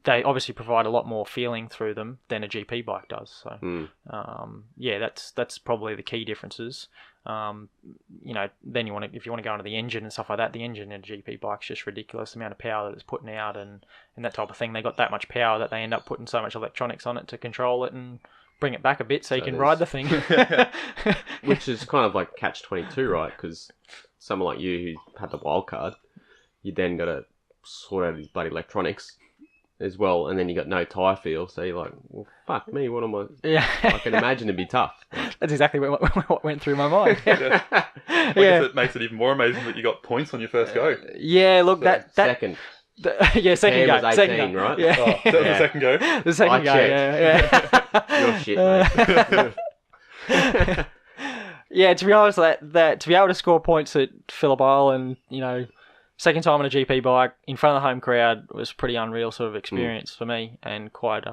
obviously provide a lot more feeling through them than a GP bike does. So, that's probably the key differences. Then if you want to go into the engine and stuff like that, the engine in a GP bike's just ridiculous. The amount of power that it's putting out and that type of thing. They got that much power that they end up putting so much electronics on it to control it and bring it back a bit so you can ride the thing. Which is kind of like catch-22, right? Because someone like you who had the wild card, you then got to sort out these bloody electronics as well, and then you got no tyre feel, so you're like, well, fuck me, what am I... Yeah. I can imagine it'd be tough. That's exactly what went through my mind. I guess it makes it even more amazing that you got points on your first go. Yeah, look, that second. Second go. Was 18, right? Yeah. Oh, that was the second go? The second go, yeah. You're shit, mate. Yeah, to be honest, that to be able to score points at Phillip Island, second time on a GP bike in front of the home crowd was a pretty unreal sort of experience for me, and quite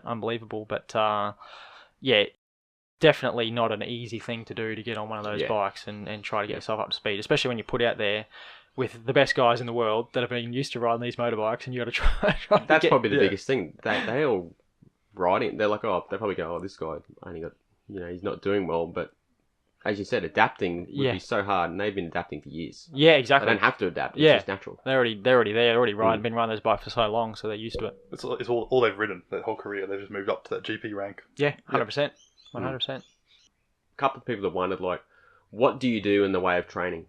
unbelievable. But definitely not an easy thing to do to get on one of those bikes and try to get yourself up to speed, especially when you put out there with the best guys in the world that have been used to riding these motorbikes, and you got to try. That's probably the biggest thing. They all riding. They're like, they probably go, this guy only got, he's not doing well, but. As you said, adapting would be so hard, and they've been adapting for years. Yeah, exactly. They don't have to adapt; it's just natural. They're already there. They're already been riding those bikes for so long, so they're used to it. It's all they've ridden their whole career. They've just moved up to that GP rank. Yeah, 100%, 100%. A couple of people have wondered, what do you do in the way of training?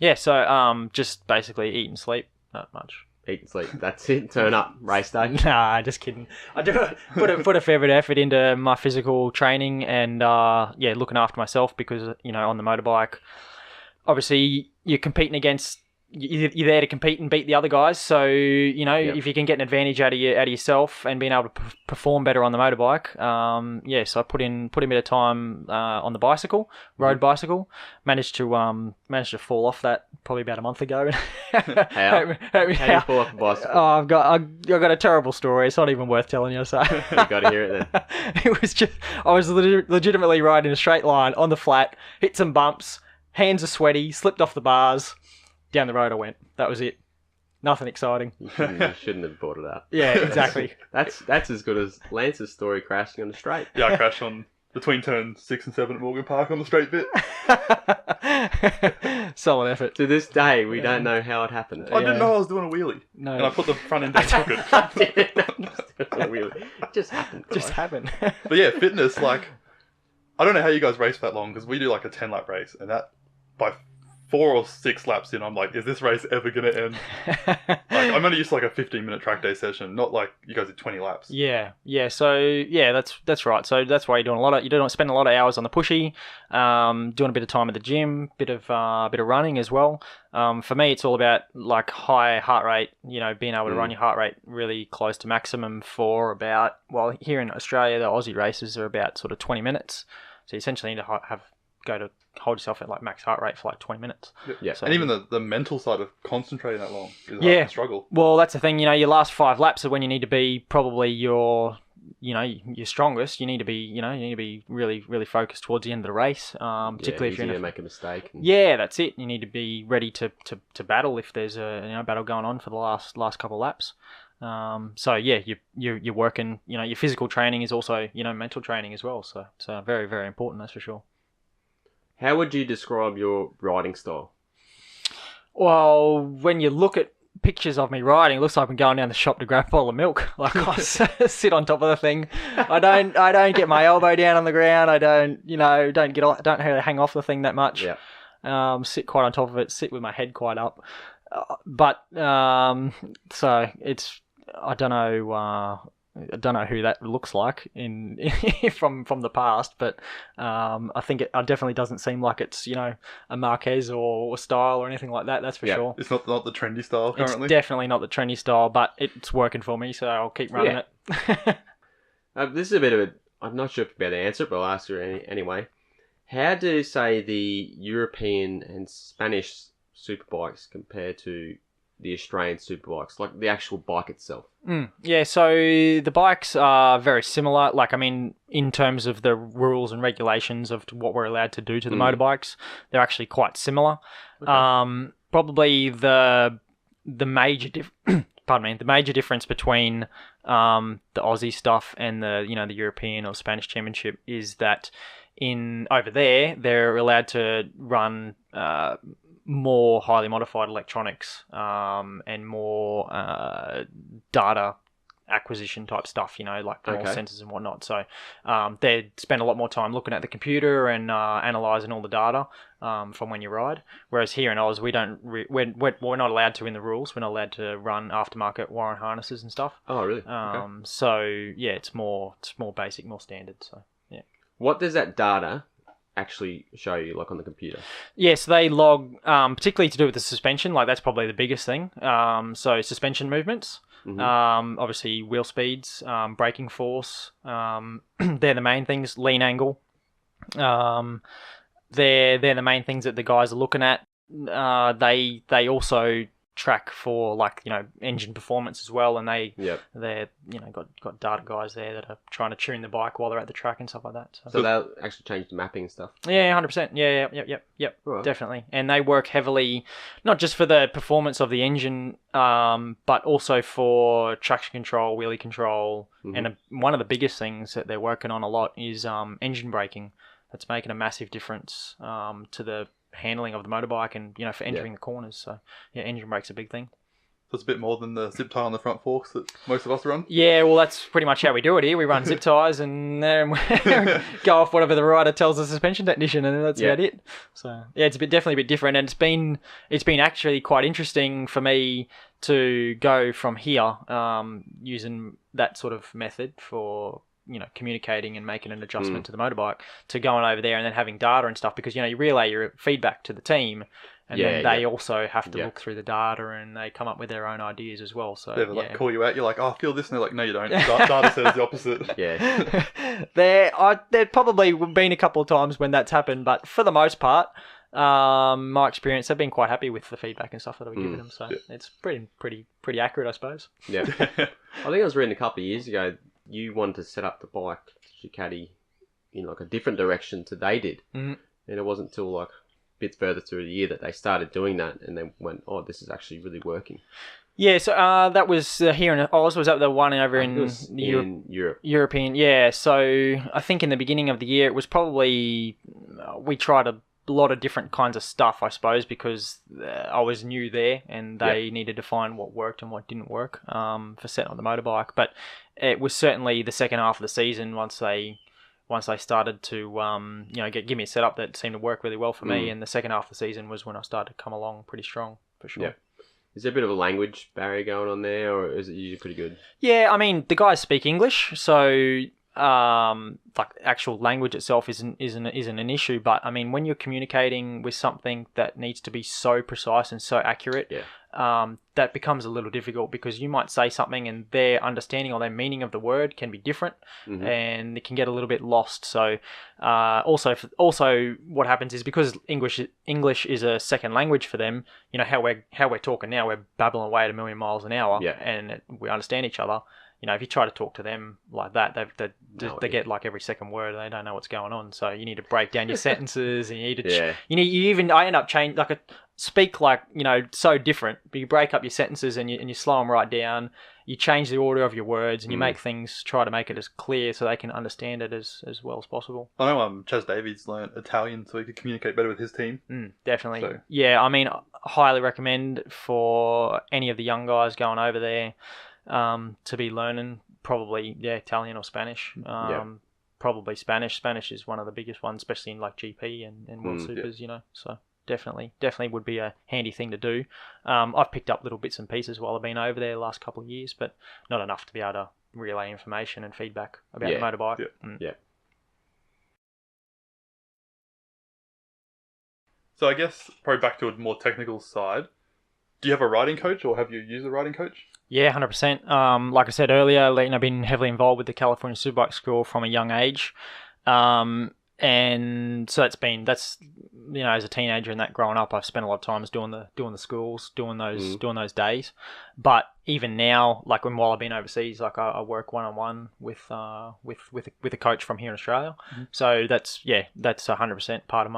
Yeah, so just basically eat and sleep. Not much. Eat and sleep. That's it. Turn up. Race day. Nah, just kidding. I do put a fair bit of effort into my physical training and looking after myself, because on the motorbike, obviously you're competing against. You're there to compete and beat the other guys. So if you can get an advantage out of yourself and being able to perform better on the motorbike, so I put in a bit of time on the bicycle, road bicycle. Managed to fall off that probably about a month ago. How do you fall off a bicycle? Oh, I've got a terrible story. It's not even worth telling you. So you got to hear it then. It was just I was legitimately riding a straight line on the flat, hit some bumps, hands are sweaty, slipped off the bars. Down the road I went. That was it. Nothing exciting. You shouldn't have brought it up. Yeah, exactly. That's as good as Lance's story crashing on the straight. Yeah, I crashed on between turns 6 and 7 at Morgan Park on the straight bit. Solid effort. To this day, we don't know how it happened. I didn't know I was doing a wheelie. No. And I put the front end down crooked. It just happened. Just happened. But yeah, fitness, I don't know how you guys race that long, because we do a 10-lap race, and that by 4 or 6 laps in, I'm like, is this race ever going to end? I'm only used to a 15-minute track day session, not like you guys did 20 laps. Yeah. So that's right. So that's why you're spending a lot of hours on the pushy, doing a bit of time at the gym, bit of running as well. For me, it's all about high heart rate. Being able to run your heart rate really close to maximum for about, here in Australia, the Aussie races are about sort of 20 minutes. So you essentially need to hold yourself at max heart rate for 20 minutes. Yeah. So, and even the mental side of concentrating that long is a struggle. Well, that's the thing. Your last 5 laps are when you need to be probably your you're strongest, you need to be really, really focused towards the end of the race, particularly if you're going to make a mistake. Yeah, that's it. You need to be ready to battle if there's a battle going on for the last couple of laps. So yeah, you're working. Your physical training is also mental training as well. So it's very, very important. That's for sure. How would you describe your riding style? Well, when you look at pictures of me riding, it looks like I'm going down the shop to grab a bowl of milk. Like I sit on top of the thing. I don't get my elbow down on the ground. I don't hang off the thing that much. Yeah. Sit quite on top of it. Sit with my head quite up. So it's I don't know who that looks like in from the past, but I think it definitely doesn't seem like it's a Marquez or style or anything like that. That's for sure. It's not the trendy style currently. It's definitely not the trendy style, but it's working for me, so I'll keep running it. This is a bit of I'm not sure if you're able to answer it, but I'll ask you anyway. How do say the European and Spanish superbikes compare to the Australian superbikes, like the actual bike itself? Yeah, so the bikes are very similar. Like, I mean, in terms of the rules and regulations of what we're allowed to do to the motorbikes, they're actually quite similar. Okay. Probably the major the major difference between the Aussie stuff and the the European or Spanish Championship is that over there they're allowed to run more highly modified electronics and more data acquisition type stuff, like more sensors and whatnot. So they spend a lot more time looking at the computer and analysing all the data from when you ride. Whereas here in Oz, we're not allowed to in the rules. We're not allowed to run aftermarket wire and harnesses and stuff. Oh, really? So yeah, it's more basic, more standard. So yeah. What does that data actually show you, like on the computer? Yes, they log, particularly to do with the suspension. Like that's probably the biggest thing. So suspension movements, obviously wheel speeds, braking force. They're the main things. Lean angle. They're the main things that the guys are looking at. They also track for engine performance as well, and they're got data guys there that are trying to tune the bike while they're at the track and stuff like that. So they'll actually change the mapping and stuff. Yeah, 100%. Yep, right. Definitely. And they work heavily, not just for the performance of the engine, but also for traction control, wheelie control, and one of the biggest things that they're working on a lot is engine braking. That's making a massive difference to the handling of the motorbike and for entering the corners. So yeah, engine brake's a big thing. So it's a bit more than the zip tie on the front forks that most of us run. Yeah, well that's pretty much how we do it here. We run zip ties and then go off whatever the rider tells the suspension technician, and that's about it. So yeah, it's definitely a bit different, and it's been actually quite interesting for me to go from here using that sort of method for communicating and making an adjustment to the motorbike, to going over there and then having data and stuff, because you relay your feedback to the team, and then they also have to look through the data and they come up with their own ideas as well. So they call you out. You're like, "Oh, I feel this," and they're like, "No, you don't." Data says the opposite. Yeah. There probably been a couple of times when that's happened, but for the most part, my experience, they've been quite happy with the feedback and stuff that I've given them. So it's pretty accurate, I suppose. Yeah. I think I was reading a couple of years ago, you wanted to set up the bike, Ducati, in a different direction to they did. And it wasn't until a bit further through the year that they started doing that, and they went, "Oh, this is actually really working." Yeah, so that was here in Oz. Was that the one over in Europe? European, yeah. So I think in the beginning of the year, it was probably we tried a lot of different kinds of stuff, I suppose, because I was new there and they needed to find what worked and what didn't work for setting up the motorbike. But it was certainly the second half of the season once they started to give me a setup that seemed to work really well for me, and the second half of the season was when I started to come along pretty strong, for sure. Yeah. Is there a bit of a language barrier going on there, or is it usually pretty good? Yeah, I mean, the guys speak English, so actual language itself isn't an issue, but I mean, when you're communicating with something that needs to be so precise and so accurate, that becomes a little difficult, because you might say something and their understanding or their meaning of the word can be different, and it can get a little bit lost. So also what happens is, because English is a second language for them, how we're talking now, we're babbling away at 1,000,000 miles an hour, and we understand each other. if you try to talk to them like that, they idea. get like every second word. They don't know what's going on. So you need to break down your sentences, and you need to, Yeah. I end up change speak like, so different, but you break up your sentences and you slow them right down. You change the order of your words, and you try to make it as clear so they can understand it as well as possible. I know Chaz Davies learned Italian so he could communicate better with his team. Definitely. So. Yeah, I mean, I highly recommend for any of the young guys going over there to be learning probably Italian or Spanish. Probably Spanish. Spanish is one of the biggest ones, especially in like GP and World Supers, so definitely would be a handy thing to do. I've picked up little bits and pieces while I've been over there the last couple of years, but not enough to be able to relay information and feedback about the motorbike. Yeah. So I guess probably back to a more technical side. Do you have a riding coach, or have you used a riding coach? Yeah, 100%. Like I said earlier, I've been heavily involved with the California Superbike School from a young age. And so that's as a teenager and that growing up, I've spent a lot of times doing the schools, doing those days. But even now, like while I've been overseas, like I work one-on-one with a coach from here in Australia. So that's 100% part of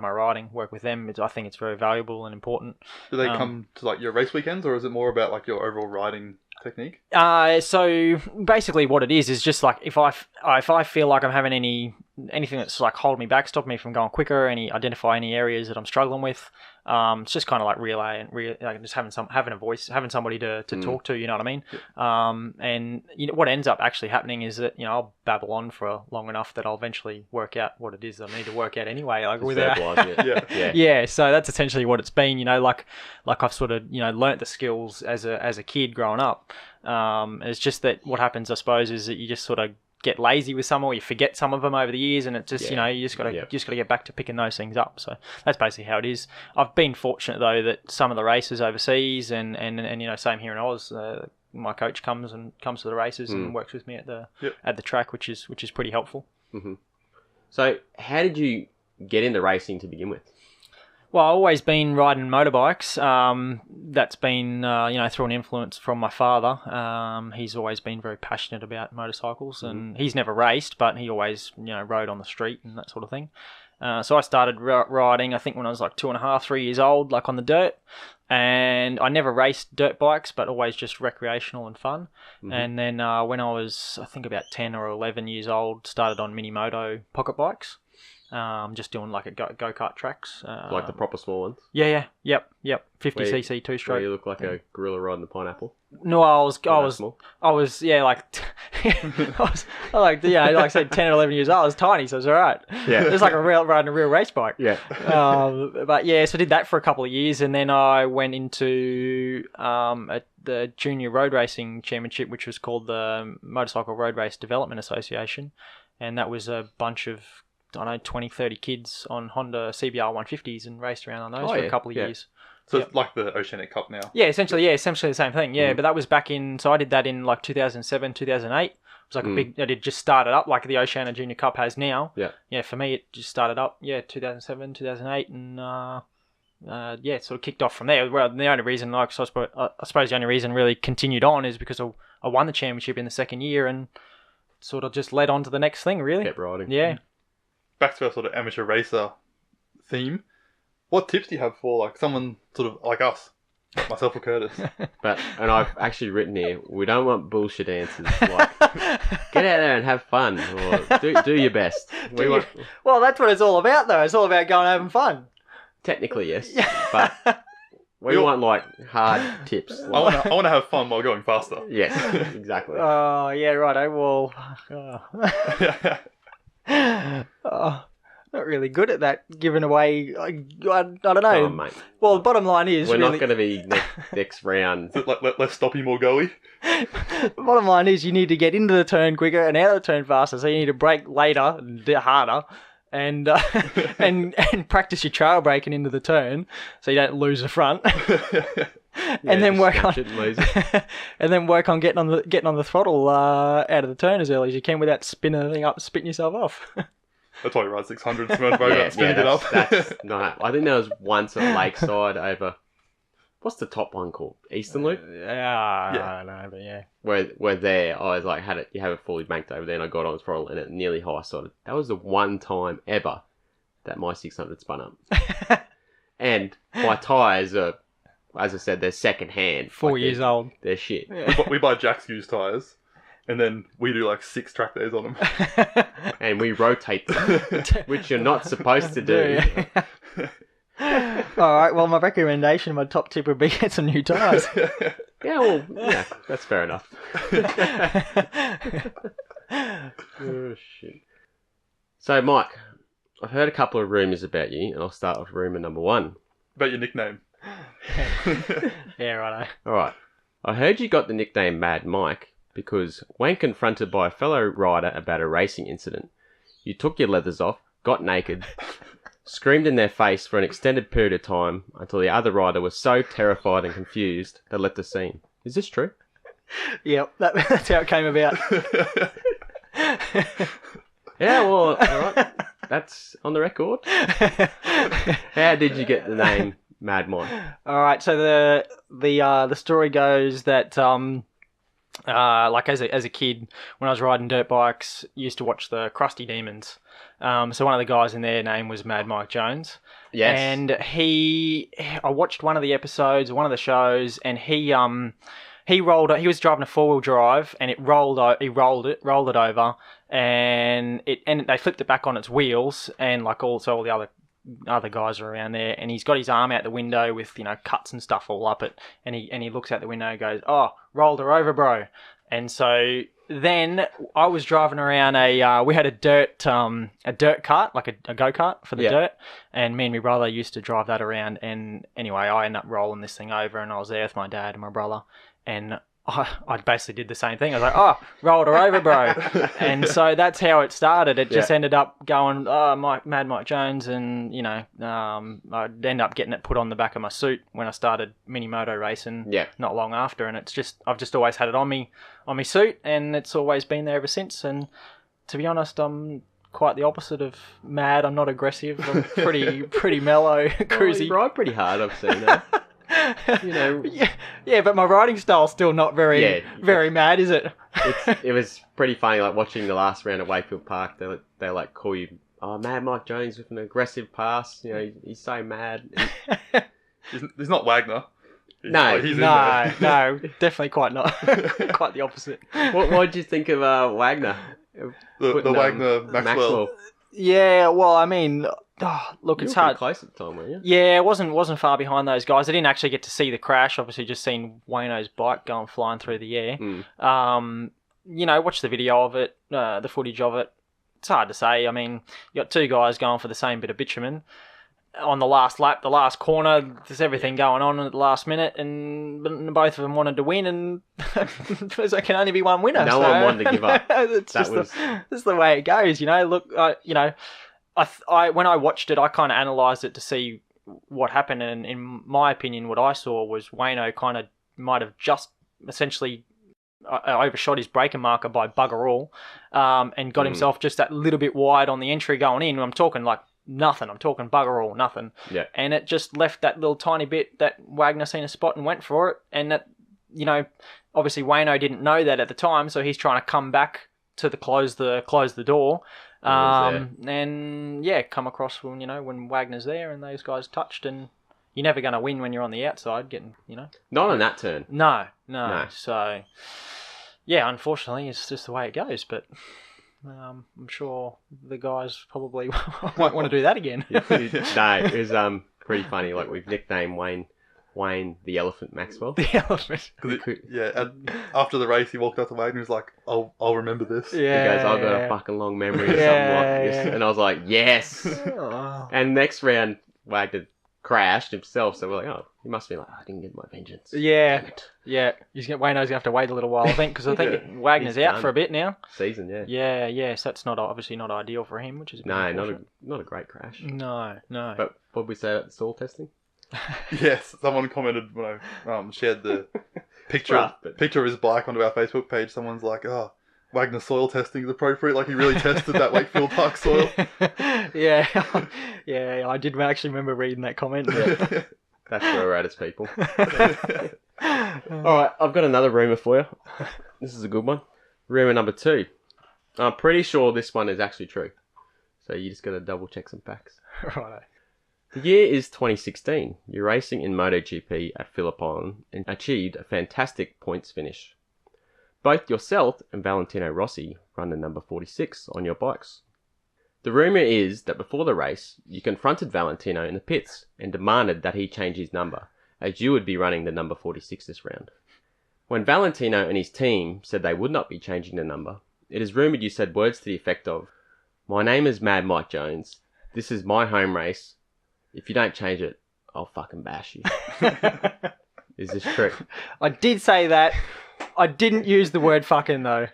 my riding. Work with them. I think it's very valuable and important. Do they come to like your race weekends, or is it more about like your overall riding technique? So basically what it is just like if I feel like I'm having anything that's like holding me back, stopping me from going quicker, identify any areas that I'm struggling with, it's just kind of like relay and just having a voice, having somebody to talk to, you know what I mean? And what ends up actually happening is that I'll babble on for long enough that I'll eventually work out what it is that I need to work out anyway, like without yeah. So that's essentially what it's been, like I've sort of learnt the skills as a kid growing up. It's just that what happens, I suppose, is that you just sort of get lazy with some, or you forget some of them over the years, and it just you just gotta get back to picking those things up. So that's basically how it is. I've been fortunate though that some of the races overseas and same here in Oz, my coach comes to the races and works with me at the track, which is pretty helpful. So how did you get into racing to begin with? Well, I've always been riding motorbikes. That's been, through an influence from my father. He's always been very passionate about motorcycles, and he's never raced, but he always, rode on the street and that sort of thing. So I started riding, I think, when I was like 2.5, 3 years old, like on the dirt. And I never raced dirt bikes, but always just recreational and fun. And then when I was, I think, about 10 or 11 years old, started on mini moto pocket bikes. Just doing like a go-kart tracks. Like the proper small ones? Yep. 50cc two-stroke. Where you look like a gorilla riding a pineapple? No, I was like I said, 10 or 11 years old. I was tiny, so it was all right. Yeah. It was like riding a real race bike. Yeah. But yeah, so I did that for a couple of years, and then I went into the Junior Road Racing Championship, which was called the Motorcycle Road Race Development Association, and that was a bunch of 20, 30 kids on Honda CBR 150s and raced around on those for a couple of years. So it's like the Oceanic Cup now? Yeah, essentially the same thing. Yeah, but that was back so I did that in like 2007, 2008. It was like a big, it had just started up like the Oceania Junior Cup has now. Yeah. Yeah, for me it just started up, 2007, 2008, and it sort of kicked off from there. Well, the only reason, I suppose the only reason really continued on is because I won the championship in the second year and sort of just led on to the next thing, really. Kept riding. Yeah. Back to our sort of amateur racer theme, what tips do you have for like someone sort of like us, myself or Curtis? And I've actually written here, we don't want bullshit answers like get out there and have fun, or do your best. Well, that's what it's all about though. It's all about going and having fun. Technically, yes, but we want like hard tips. Like, I want to have fun while going faster. Yes, exactly. Oh, yeah, right. Well, not really good at that, giving away, I don't know. Oh, mate. Well, the bottom line is... We're not going to be next round. Let's stop you more goey. The bottom line is you need to get into the turn quicker and out of the turn faster, so you need to brake later and harder and practice your trail braking into the turn so you don't lose the front. And then work on getting on the throttle out of the turn as early as you can without spitting yourself off. That's why you ride 600 motorbike spinning it up. That's not. I think there was once at Lakeside over what's the top one called? Eastern Loop? I don't know, but yeah. Where there, I was like, you have it fully banked over there, and I got on throttle, and it nearly high-sided. That was the one time ever that my 600 spun up. And my tyres are, as I said, they're second-hand. 4 years old. They're shit. We buy Jack's used tyres, and then we do like 6 track days on them. And we rotate them, which you're not supposed to do. Alright, well, my recommendation, my top tip would be get some new tyres. Yeah, that's fair enough. Oh, shit. So, Mike, I've heard a couple of rumours about you, and I'll start with rumour number 1. About your nickname. Yeah, righto. Alright. I heard you got the nickname Mad Mike because when confronted by a fellow rider about a racing incident, you took your leathers off, got naked, screamed in their face for an extended period of time until the other rider was so terrified and confused they left the scene. Is this true? Yep, that's how it came about. Yeah, well, alright. That's on the record. How did you get the name Mad Mike? Alright, so the story goes that like as a kid, when I was riding dirt bikes, used to watch the Krusty Demons. So one of the guys in their name was Mad Mike Jones. Yes. And I watched one of the episodes, one of the shows, and he was driving a 4-wheel drive, and he rolled it over, and they flipped it back on its wheels, and like all the other guys are around there, and he's got his arm out the window with, cuts and stuff all up it, and he looks out the window and goes, "Oh, rolled her over, bro." And so then I was driving around we had a dirt cart, like a go-kart for the dirt, and me and my brother used to drive that around, and anyway, I ended up rolling this thing over, and I was there with my dad and my brother, and I basically did the same thing. I was like, "Oh, rolled her over, bro." And so that's how it started. It just ended up going, Mad Mike Jones, and I'd end up getting it put on the back of my suit when I started mini moto racing. Not long after, and I've just always had it on me suit, and it's always been there ever since. And to be honest, I'm quite the opposite of mad. I'm not aggressive. I'm pretty mellow, cruisy. You ride pretty hard, I've seen that. Yeah, but my riding style's still not very mad, is it? It was pretty funny, like watching the last round at Wakefield Park. They like call you, Mad Mike Jones with an aggressive pass. He's so mad. He's not Wagner. No, definitely quite not. Quite the opposite. What did you think of Wagner? The Wagner Maxwell. Yeah, well, I mean, look, it's hard. Close at the time, weren't you? Yeah, it wasn't far behind those guys. I didn't actually get to see the crash. Obviously, just seen Wayno's bike going flying through the air. Watch the video of it, the footage of it. It's hard to say. I mean, you got two guys going for the same bit of bitumen. On the last lap, the last corner, there's everything going on at the last minute, and both of them wanted to win, and there can only be one winner. No one wanted to give up. That's the way it goes, Look, I when I watched it, I kind of analysed it to see what happened, and in my opinion, what I saw was Wayno kind of might have just essentially overshot his braking marker by bugger all, and got himself just that little bit wide on the entry going in. I'm talking like nothing. I'm talking bugger all, nothing. Yeah. And it just left that little tiny bit that Wagner seen a spot and went for it. And that, obviously Wayno didn't know that at the time, so he's trying to come back to close the door. And come across when Wagner's there and those guys touched, and you're never going to win when you're on the outside getting, Not on that turn. No. So, yeah, unfortunately, it's just the way it goes, but I'm sure the guys probably won't want to do that again. No, it was pretty funny. Like, we've nicknamed Wayne the Elephant Maxwell. The Elephant. And after the race, he walked up to Wayne and was like, I'll remember this. Yeah. He goes, I've got a fucking long memory or something like this. And I was like, yes. And next round, Wagner crashed himself, so we're like, oh, he must be like, I didn't get my vengeance. Yeah. Damn it. Yeah. Wayno's going to have to wait a little while, I think, because I think Wagner's out for a bit now. Season, yeah. Yeah, so that's obviously not ideal for him, which is not a great crash. No. But what did we say about the soil testing? Yes, someone commented when I shared the picture of his bike onto our Facebook page. Someone's like, "Oh, Wagner soil testing is appropriate. Like he really tested that Wakefield Park soil." Yeah, I did actually remember reading that comment. That's where we're at as people. Alright, I've got another rumour for you. This is a good one. Rumour number 2. I'm pretty sure this one is actually true. So you just got to double check some facts. Right. The year is 2016. You're racing in MotoGP at Phillip Island and achieved a fantastic points finish. Both yourself and Valentino Rossi run the number 46 on your bikes. The rumour is that before the race, you confronted Valentino in the pits and demanded that he change his number, as you would be running the number 46 this round. When Valentino and his team said they would not be changing the number, it is rumoured you said words to the effect of, "My name is Mad Mike Jones. This is my home race. If you don't change it, I'll fucking bash you." Is this true? I did say that. I didn't use the word fucking though.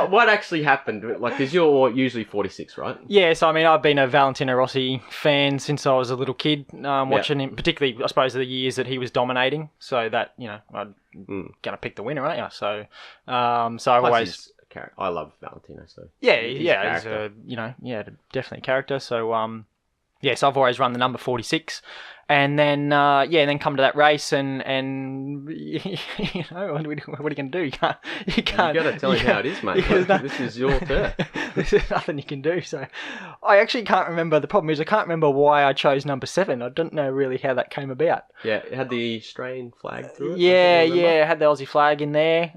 What actually happened? Like, because you're usually 46, right? Yeah, so I mean, I've been a Valentino Rossi fan since I was a little kid, watching him, particularly, I suppose, the years that he was dominating. So that, I'm gonna pick the winner, aren't you? So, I've always. I love Valentino, so he's a definitely a character. So, so I've always run the number 46. And then, then come to that race and what are you going to do? You can't. You got to tell him how it is, mate. This is your turn. There's nothing you can do. So, I actually can't remember. The problem is I can't remember why I chose number 7. I don't know really how that came about. Yeah, it had the Australian flag through it. It had the Aussie flag in there,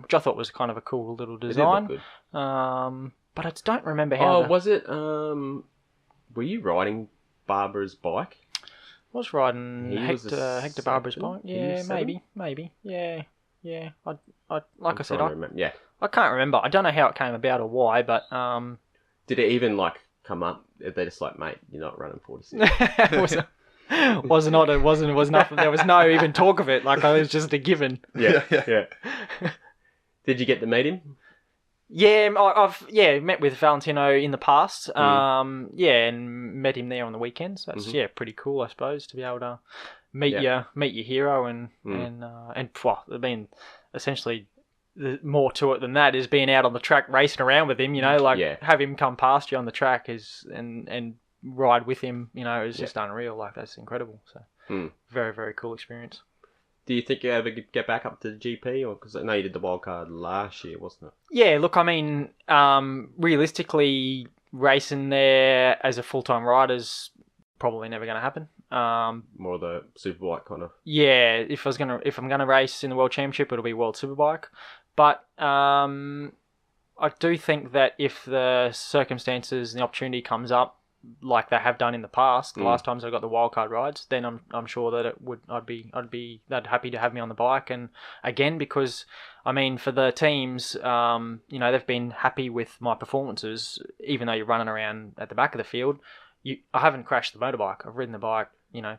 which I thought was kind of a cool little design. It did look good. But I just don't remember how. Was it? Were you riding Barbara's bike? I was riding Hector Barbara's bike. Yeah, maybe. Yeah. I can't remember. I don't know how it came about or why, but did it even come up? They're just like, mate, you're not running 46. It was nothing. There was no even talk of it. It was just a given. Yeah. Did you get to meet him? Yeah, I've met with Valentino in the past. And met him there on the weekends. That's pretty cool, I suppose, to be able to meet your hero and I mean, essentially, more to it than that is being out on the track racing around with him. Have him come past you on the track and ride with him. Is just unreal. That's incredible. So very, very cool experience. Do you think you ever get back up to the GP? Or because I know you did the wildcard last year, wasn't it? Yeah, look, I mean, realistically, racing there as a full-time rider's probably never going to happen. More of the superbike kind of. Yeah, if I'm gonna race in the World Championship, it'll be World Superbike. But I do think that if the circumstances and the opportunity comes up, like they have done in the past, the last times I got the wildcard rides, then I'm sure that they'd happy to have me on the bike. And again, because I mean, for the teams, they've been happy with my performances, even though you're running around at the back of the field. I haven't crashed the motorbike. I've ridden the bike, done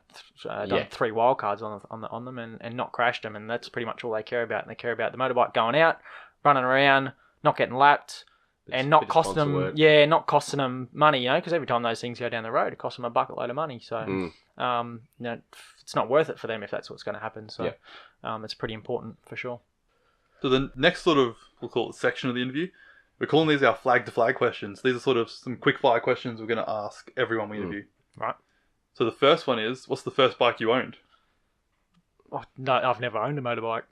3 wildcards on them and not crashed them, and that's pretty much all they care about. And they care about the motorbike going out, running around, not getting lapped. And not costing them money, because every time those things go down the road, it costs them a bucket load of money. So, it's not worth it for them if that's what's going to happen. So, it's pretty important for sure. So the next sort of, we'll call it section of the interview, we're calling these our flag to flag questions. These are sort of some quick fire questions we're going to ask everyone we interview. Right. So the first one is, what's the first bike you owned? Oh, no, I've never owned a motorbike.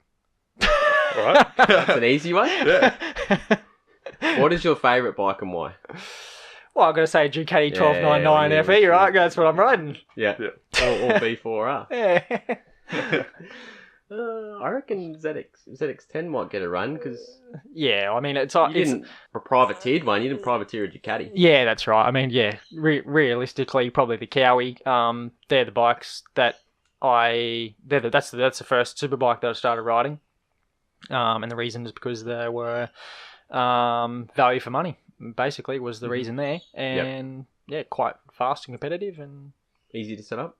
All right. That's an easy one. Yeah. What is your favourite bike and why? Well, I've got to say Ducati 1299 FE, right? That's what I'm riding. Yeah. Or B4R. Yeah. I reckon ZX10 might get a run because... Yeah, I mean, it's didn't privateered one. You didn't privateer a Ducati. Yeah, that's right. I mean, yeah, realistically, probably the Cowie. They're the bikes that that's the first superbike that I started riding. And the reason is because they were value for money, basically, was the reason there. And quite fast and competitive and easy to set up.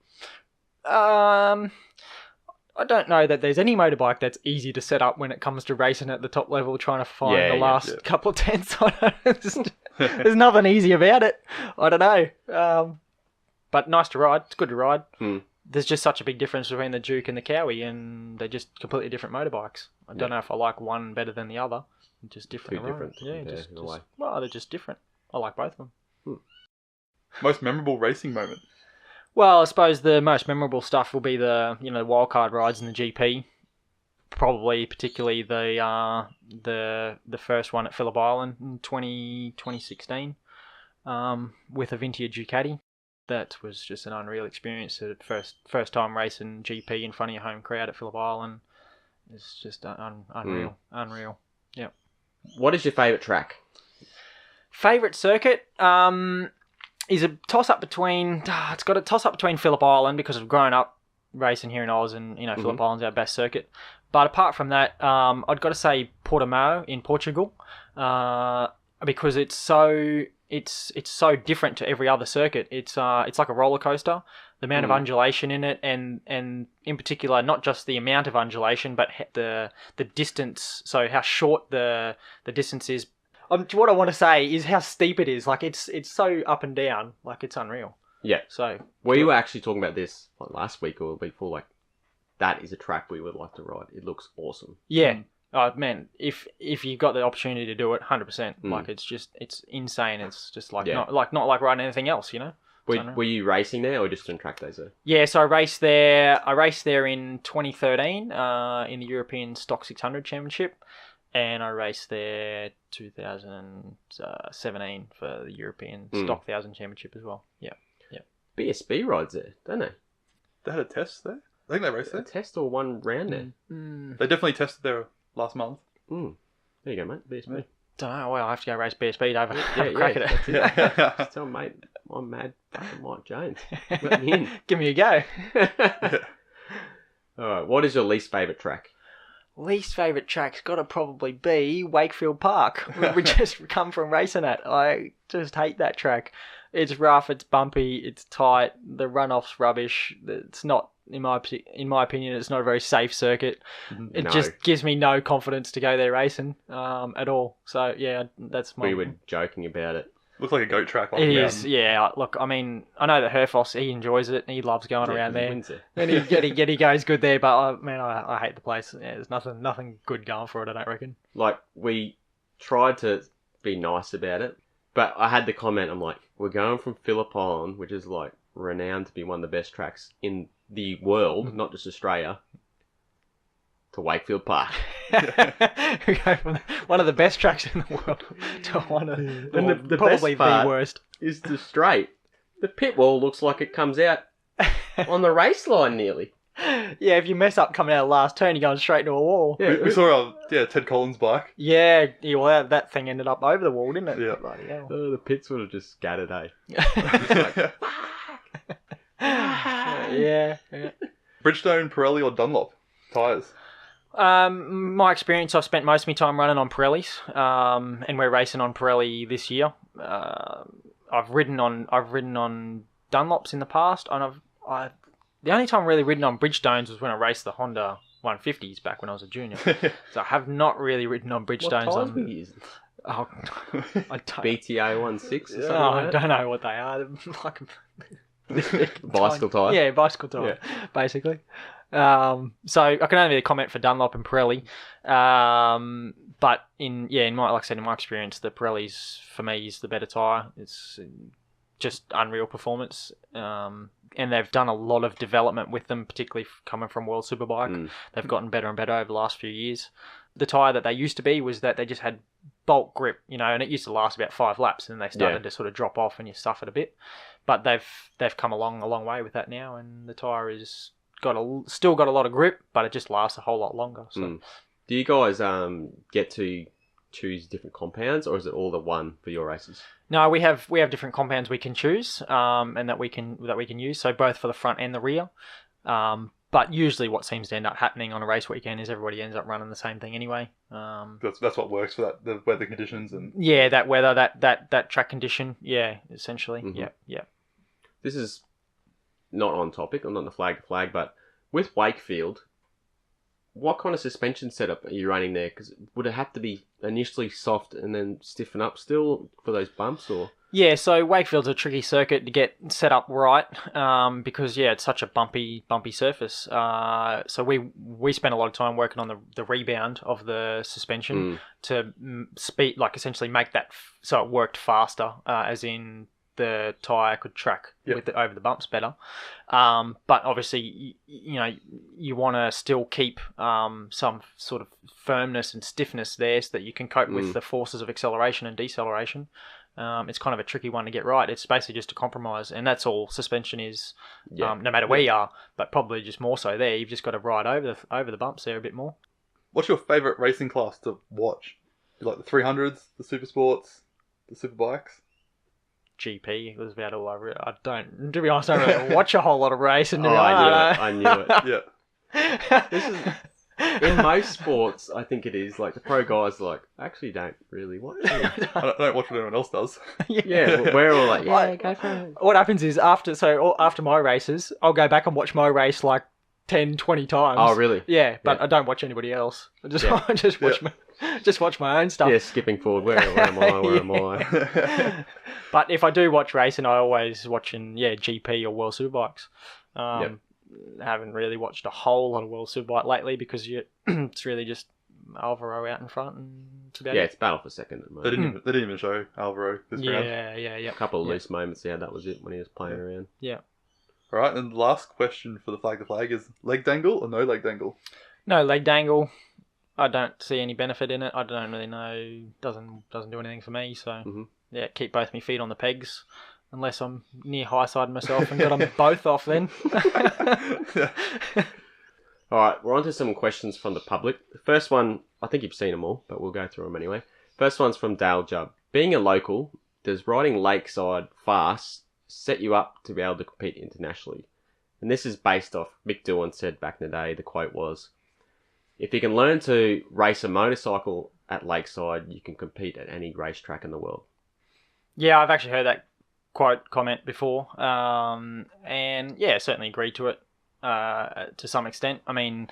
I don't know that there's any motorbike that's easy to set up when it comes to racing at the top level, trying to find the last couple of tenths. There's nothing easy about it. I don't know. But nice to ride. It's good to ride. There's just such a big difference between the Duke and the Cowie, and they're just completely different motorbikes. I don't know if I like one better than the other. Just different. Too different. Well, they're just different. I like both of them. Most memorable racing moment? Well, I suppose the most memorable stuff will be the wildcard rides in the GP. Probably particularly the first one at Phillip Island in 2016 with a vintage Ducati. That was just an unreal experience. The first time racing GP in front of your home crowd at Phillip Island. It's just unreal. Unreal. Yep. What is your favourite track? Favourite circuit is a toss-up between... it's got a toss-up between Phillip Island because I've grown up racing here in Oz and, Phillip Island's our best circuit. But apart from that, I'd got to say Portimao in Portugal because it's so different to every other circuit. It's like a roller coaster. The amount of undulation in it, and in particular, not just the amount of undulation, but the distance. So how short the distance is. What I want to say is how steep it is. Like it's so up and down. Like it's unreal. Yeah. So we were actually talking about this like last week or the week before. Like that is a track we would like to ride. It looks awesome. Yeah. Oh man, if you've got the opportunity to do it, 100%. Like it's insane. It's just like not like riding anything else, Were you racing there or just on track days there? Yeah, so I raced there in 2013 in the European Stock 600 Championship, and I raced there 2017 for the European Stock 1000 Championship as well. Yeah. BSB rides there, don't they? They had a test there? I think they raced there. A test or one round there? They definitely tested there last month. There you go, mate. BSB. Don't know. Well, I have to go race BSB to have a crack at it. Just tell mate, I'm mad fucking Mike Jones. Let me in. Give me a go. Alright, what is your least favourite track? Least favourite track's got to probably be Wakefield Park. We just come from racing it. I just hate that track. It's rough, it's bumpy, it's tight, the runoff's rubbish. It's not, in my opinion, it's not a very safe circuit. It just gives me no confidence to go there racing at all. So, yeah, that's my... We were joking about it. Looks like a goat track. It is, yeah. Look, I mean, I know that Herfoss, he enjoys it. He loves going around there. And he goes good there, but man, I hate the place. Yeah, there's nothing good going for it, I don't reckon. Like, we tried to be nice about it, but I had the comment, I'm like, we're going from Phillip Island, which is like renowned to be one of the best tracks in the world, not just Australia, to Wakefield Park. We go from one of the best tracks in the world to one of the probably best part the worst. Is the straight. The pit wall looks like it comes out on the race line nearly. Yeah, if you mess up coming out of the last turn, you're going straight into a wall. Yeah, we saw Ted Collins' bike. Yeah, well, that thing ended up over the wall, didn't it? Yeah. Bloody hell. The pits would have just scattered, eh? Yeah. Bridgestone, Pirelli or Dunlop tyres? My experience, I've spent most of my time running on Pirellis, and we're racing on Pirelli this year. I've ridden on Dunlops in the past, and the only time I've really ridden on Bridgestones was when I raced the Honda 150s back when I was a junior. So I have not really ridden on Bridgestones. What tyres were you using? Oh, BTA 16 or something I don't know what they are. They're like bicycle tyre. Yeah, bicycle tyre, basically. So I can only really comment for Dunlop and Pirelli. But in my experience, the Pirelli's for me is the better tyre. It's just unreal performance. And they've done a lot of development with them, particularly coming from World Superbike. They've gotten better and better over the last few years. The tyre that they used to be was that they just had bulk grip, and it used to last about 5 laps, and then they started to sort of drop off and you suffered a bit. But they've come a long way with that now, and the tyre is still got a lot of grip, but it just lasts a whole lot longer. So. Do you guys get to choose different compounds, or is it all the one for your races? No, we have different compounds we can choose, and that we can use. So both for the front and the rear. But usually, what seems to end up happening on a race weekend is everybody ends up running the same thing anyway. That's what works for that, the weather conditions and that weather, that track condition. Yeah, essentially. Yeah. This is not on topic. I'm not on the flag, but with Wakefield, what kind of suspension setup are you running there? Because would it have to be initially soft and then stiffen up still for those bumps, or? Yeah, so Wakefield's a tricky circuit to get set up right because it's such a bumpy surface. So we spent a lot of time working on the rebound of the suspension to speed, like essentially make that so it worked faster, as in the tyre could track Yep. over the bumps better. But obviously, you want to still keep some sort of firmness and stiffness there so that you can cope with the forces of acceleration and deceleration. It's kind of a tricky one to get right. It's basically just a compromise, and that's all suspension is, no matter where you are, but probably just more so there. You've just got to ride over the bumps there a bit more. What's your favourite racing class to watch? You like the 300s, the super sports, the super bikes? GP was about all over it. I don't, to be honest, I don't really watch a whole lot of racing. I knew it. Yeah. This is in most sports. I think it is like the pro guys are like actually don't really watch it. I don't watch what anyone else does. Yeah, we're all like, go for it. What happens is after my races, I'll go back and watch my race like 10, 20 times. Oh, really? Yeah, but I don't watch anybody else. I just watch my own stuff. Yeah, skipping forward. Where am I? Where am I? But if I do watch racing, I always watching GP or World Superbikes. Haven't really watched a whole lot of World Superbike lately because it's really just Alvaro out in front and it's about it's battle for second at the moment. They didn't even show Alvaro this round. Yeah. A couple of loose moments. Yeah, that was it when he was playing around. Yeah. All right, and the last question for the flag to flag is leg dangle or no leg dangle? No leg dangle. I don't see any benefit in it. I don't really know. Doesn't do anything for me. So keep both my feet on the pegs. Unless I'm near high side myself and got them both off then. All right, we're on to some questions from the public. The first one, I think you've seen them all, but we'll go through them anyway. First one's from Dale Jubb. Being a local, does riding lakeside fast set you up to be able to compete internationally? And this is based off Mick Doohan said back in the day, the quote was, if you can learn to race a motorcycle at lakeside, you can compete at any racetrack in the world. Yeah, I've actually heard that comment before, and certainly agree to it to some extent. I mean,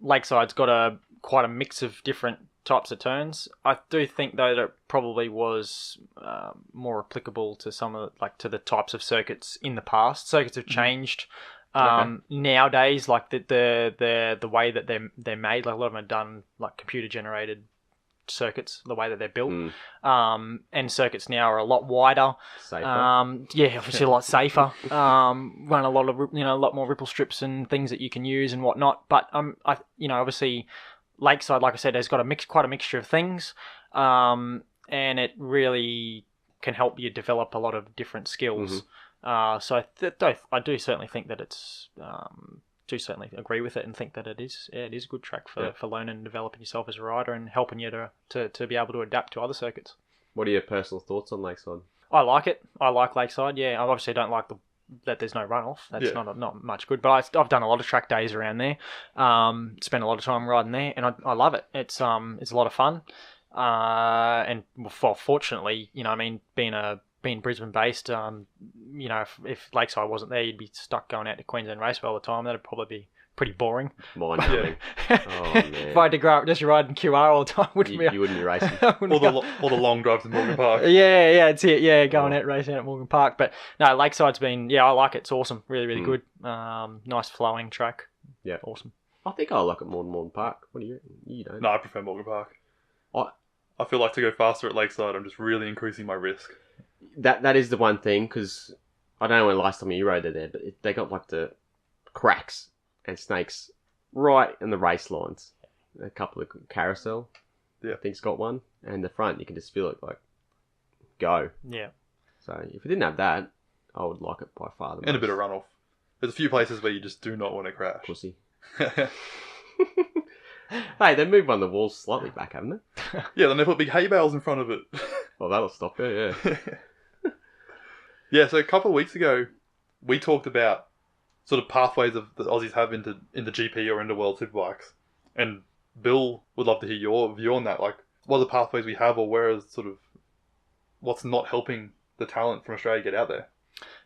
Lakeside's got quite a mix of different types of turns. I do think though that it probably was more applicable to to the types of circuits in the past. Circuits have changed nowadays, like the way that they're made. Like a lot of them are done like computer generated circuits, the way that they're built, and circuits now are a lot wider, safer. Obviously a lot safer. Run a lot of a lot more ripple strips and things that you can use and whatnot. But obviously Lakeside, like I said, has got quite a mixture of things, and it really can help you develop a lot of different skills. So I do certainly think that it's. Do certainly agree with it and think that it is a good track for learning and developing yourself as a rider and helping you to be able to adapt to other circuits. What are your personal thoughts on Lakeside? I like it. I like Lakeside, I obviously don't like that there's no runoff. That's not much good. But I've done a lot of track days around there. Spent a lot of time riding there and I love it. It's a lot of fun. And fortunately, being Brisbane based, if Lakeside wasn't there, you'd be stuck going out to Queensland Raceway all the time. That'd probably be pretty boring. Mind-numbing. Oh, man. If I had to grow up just riding QR all the time, you wouldn't be racing. All the long drives in Morgan Park. Yeah, it's it. Yeah, going out racing at Morgan Park. But no, Lakeside's been, I like it. It's awesome. Really, really good. Nice flowing track. Yeah. Awesome. I think I like it more than Morgan Park. What do you? You don't? No, I prefer Morgan Park. I feel like to go faster at Lakeside, I'm just really increasing my risk. That is the one thing, because I don't know when last time you rode there, but they got like the cracks and snakes right in the race lines. A couple of carousel, I think's got one, and the front you can just feel it like go. Yeah. So if it didn't have that, I would like it by far the most. And a bit of runoff. There's a few places where you just do not want to crash. Pussy. Hey, they moved one of the walls slightly back, haven't they? Yeah, then they put big hay bales in front of it. Well, that'll stop it, yeah. Yeah, so a couple of weeks ago, we talked about sort of pathways of the Aussies have into GP or into World Superbikes. And Bill would love to hear your view on that. Like, what are the pathways we have, or where is sort of what's not helping the talent from Australia get out there?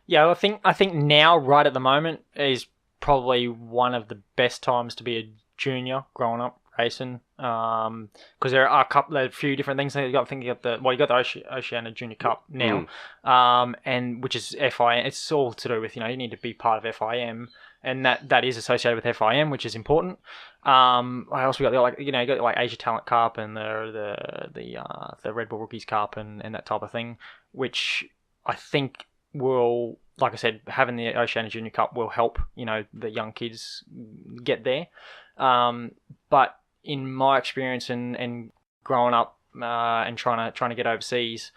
Yeah, I think now, right at the moment, is probably one of the best times to be a junior growing up racing, because there are a few different things. You got the Oceania Junior Cup now, and which is FIM. It's all to do with you need to be part of FIM, and that is associated with FIM, which is important. I also got got Asia Talent Cup and the Red Bull Rookies Cup and that type of thing, which I think will, like I said, having the Oceania Junior Cup will help, the young kids get there. But in my experience and growing up and trying to get overseas,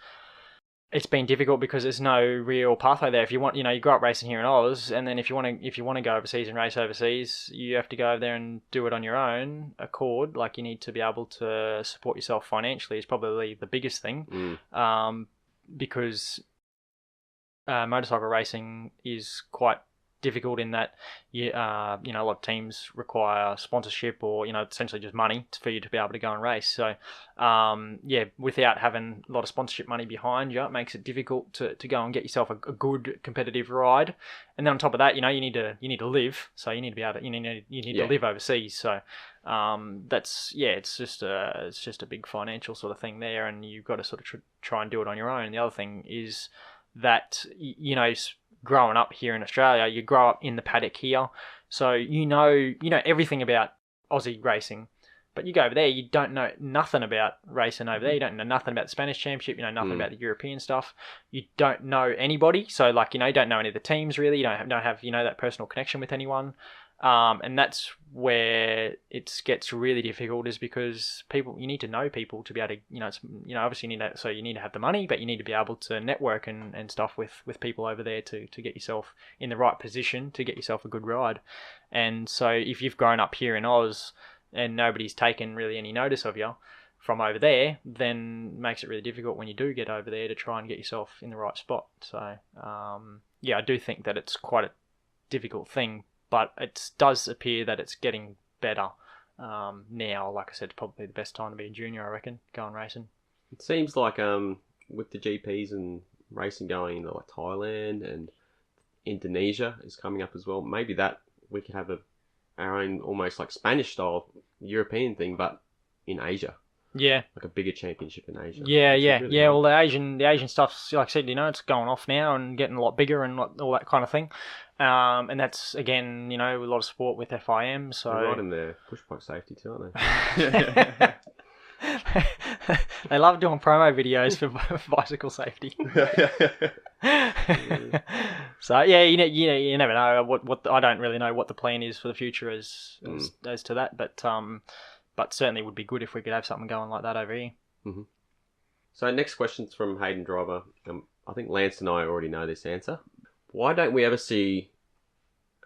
it's been difficult because there's no real pathway there. If you want, you grow up racing here in Oz, and then if you want to go overseas and race overseas, you have to go over there and do it on your own accord. Like, you need to be able to support yourself financially is probably the biggest thing, because motorcycle racing is quite difficult in that a lot of teams require sponsorship or essentially just money for you to be able to go and race. So without having a lot of sponsorship money behind you, it makes it difficult to go and get yourself a good competitive ride. And then on top of that, you need to live, so you need to be able to you need to live overseas. So it's just a big financial sort of thing there, and you've got to sort of try and do it on your own. The other thing is that growing up here in Australia, you grow up in the paddock here, so you know everything about Aussie racing. But you go over there, you don't know nothing about racing over there. You don't know nothing about the Spanish Championship. You know nothing about the European stuff. You don't know anybody, so you don't know any of the teams really. You don't have that personal connection with anyone. And that's where it gets really difficult, is because you need to know people to be able to, obviously you need to have the money, but you need to be able to network and stuff with people over there to get yourself in the right position to get yourself a good ride. And so if you've grown up here in Oz and nobody's taken really any notice of you from over there, then it makes it really difficult when you do get over there to try and get yourself in the right spot. So I do think that it's quite a difficult thing, but it does appear that it's getting better now. Like I said, it's probably the best time to be a junior, I reckon, going racing. It seems like with the GPs and racing going into like Thailand and Indonesia is coming up as well. Maybe that we could have our own almost like Spanish style European thing, but in Asia. Yeah. Like a bigger championship in Asia. Yeah. Well, the Asian stuff's, like I said, it's going off now and getting a lot bigger and all that kind of thing. And that's, again, a lot of support with FIM. So they're right in their push bike safety too, aren't they? They love doing promo videos for bicycle safety. So you never know what I don't really know what the plan is for the future as to that, but certainly would be good if we could have something going like that over here. Mm-hmm. So next question's from Hayden Driver. I think Lance and I already know this answer. Why don't we ever see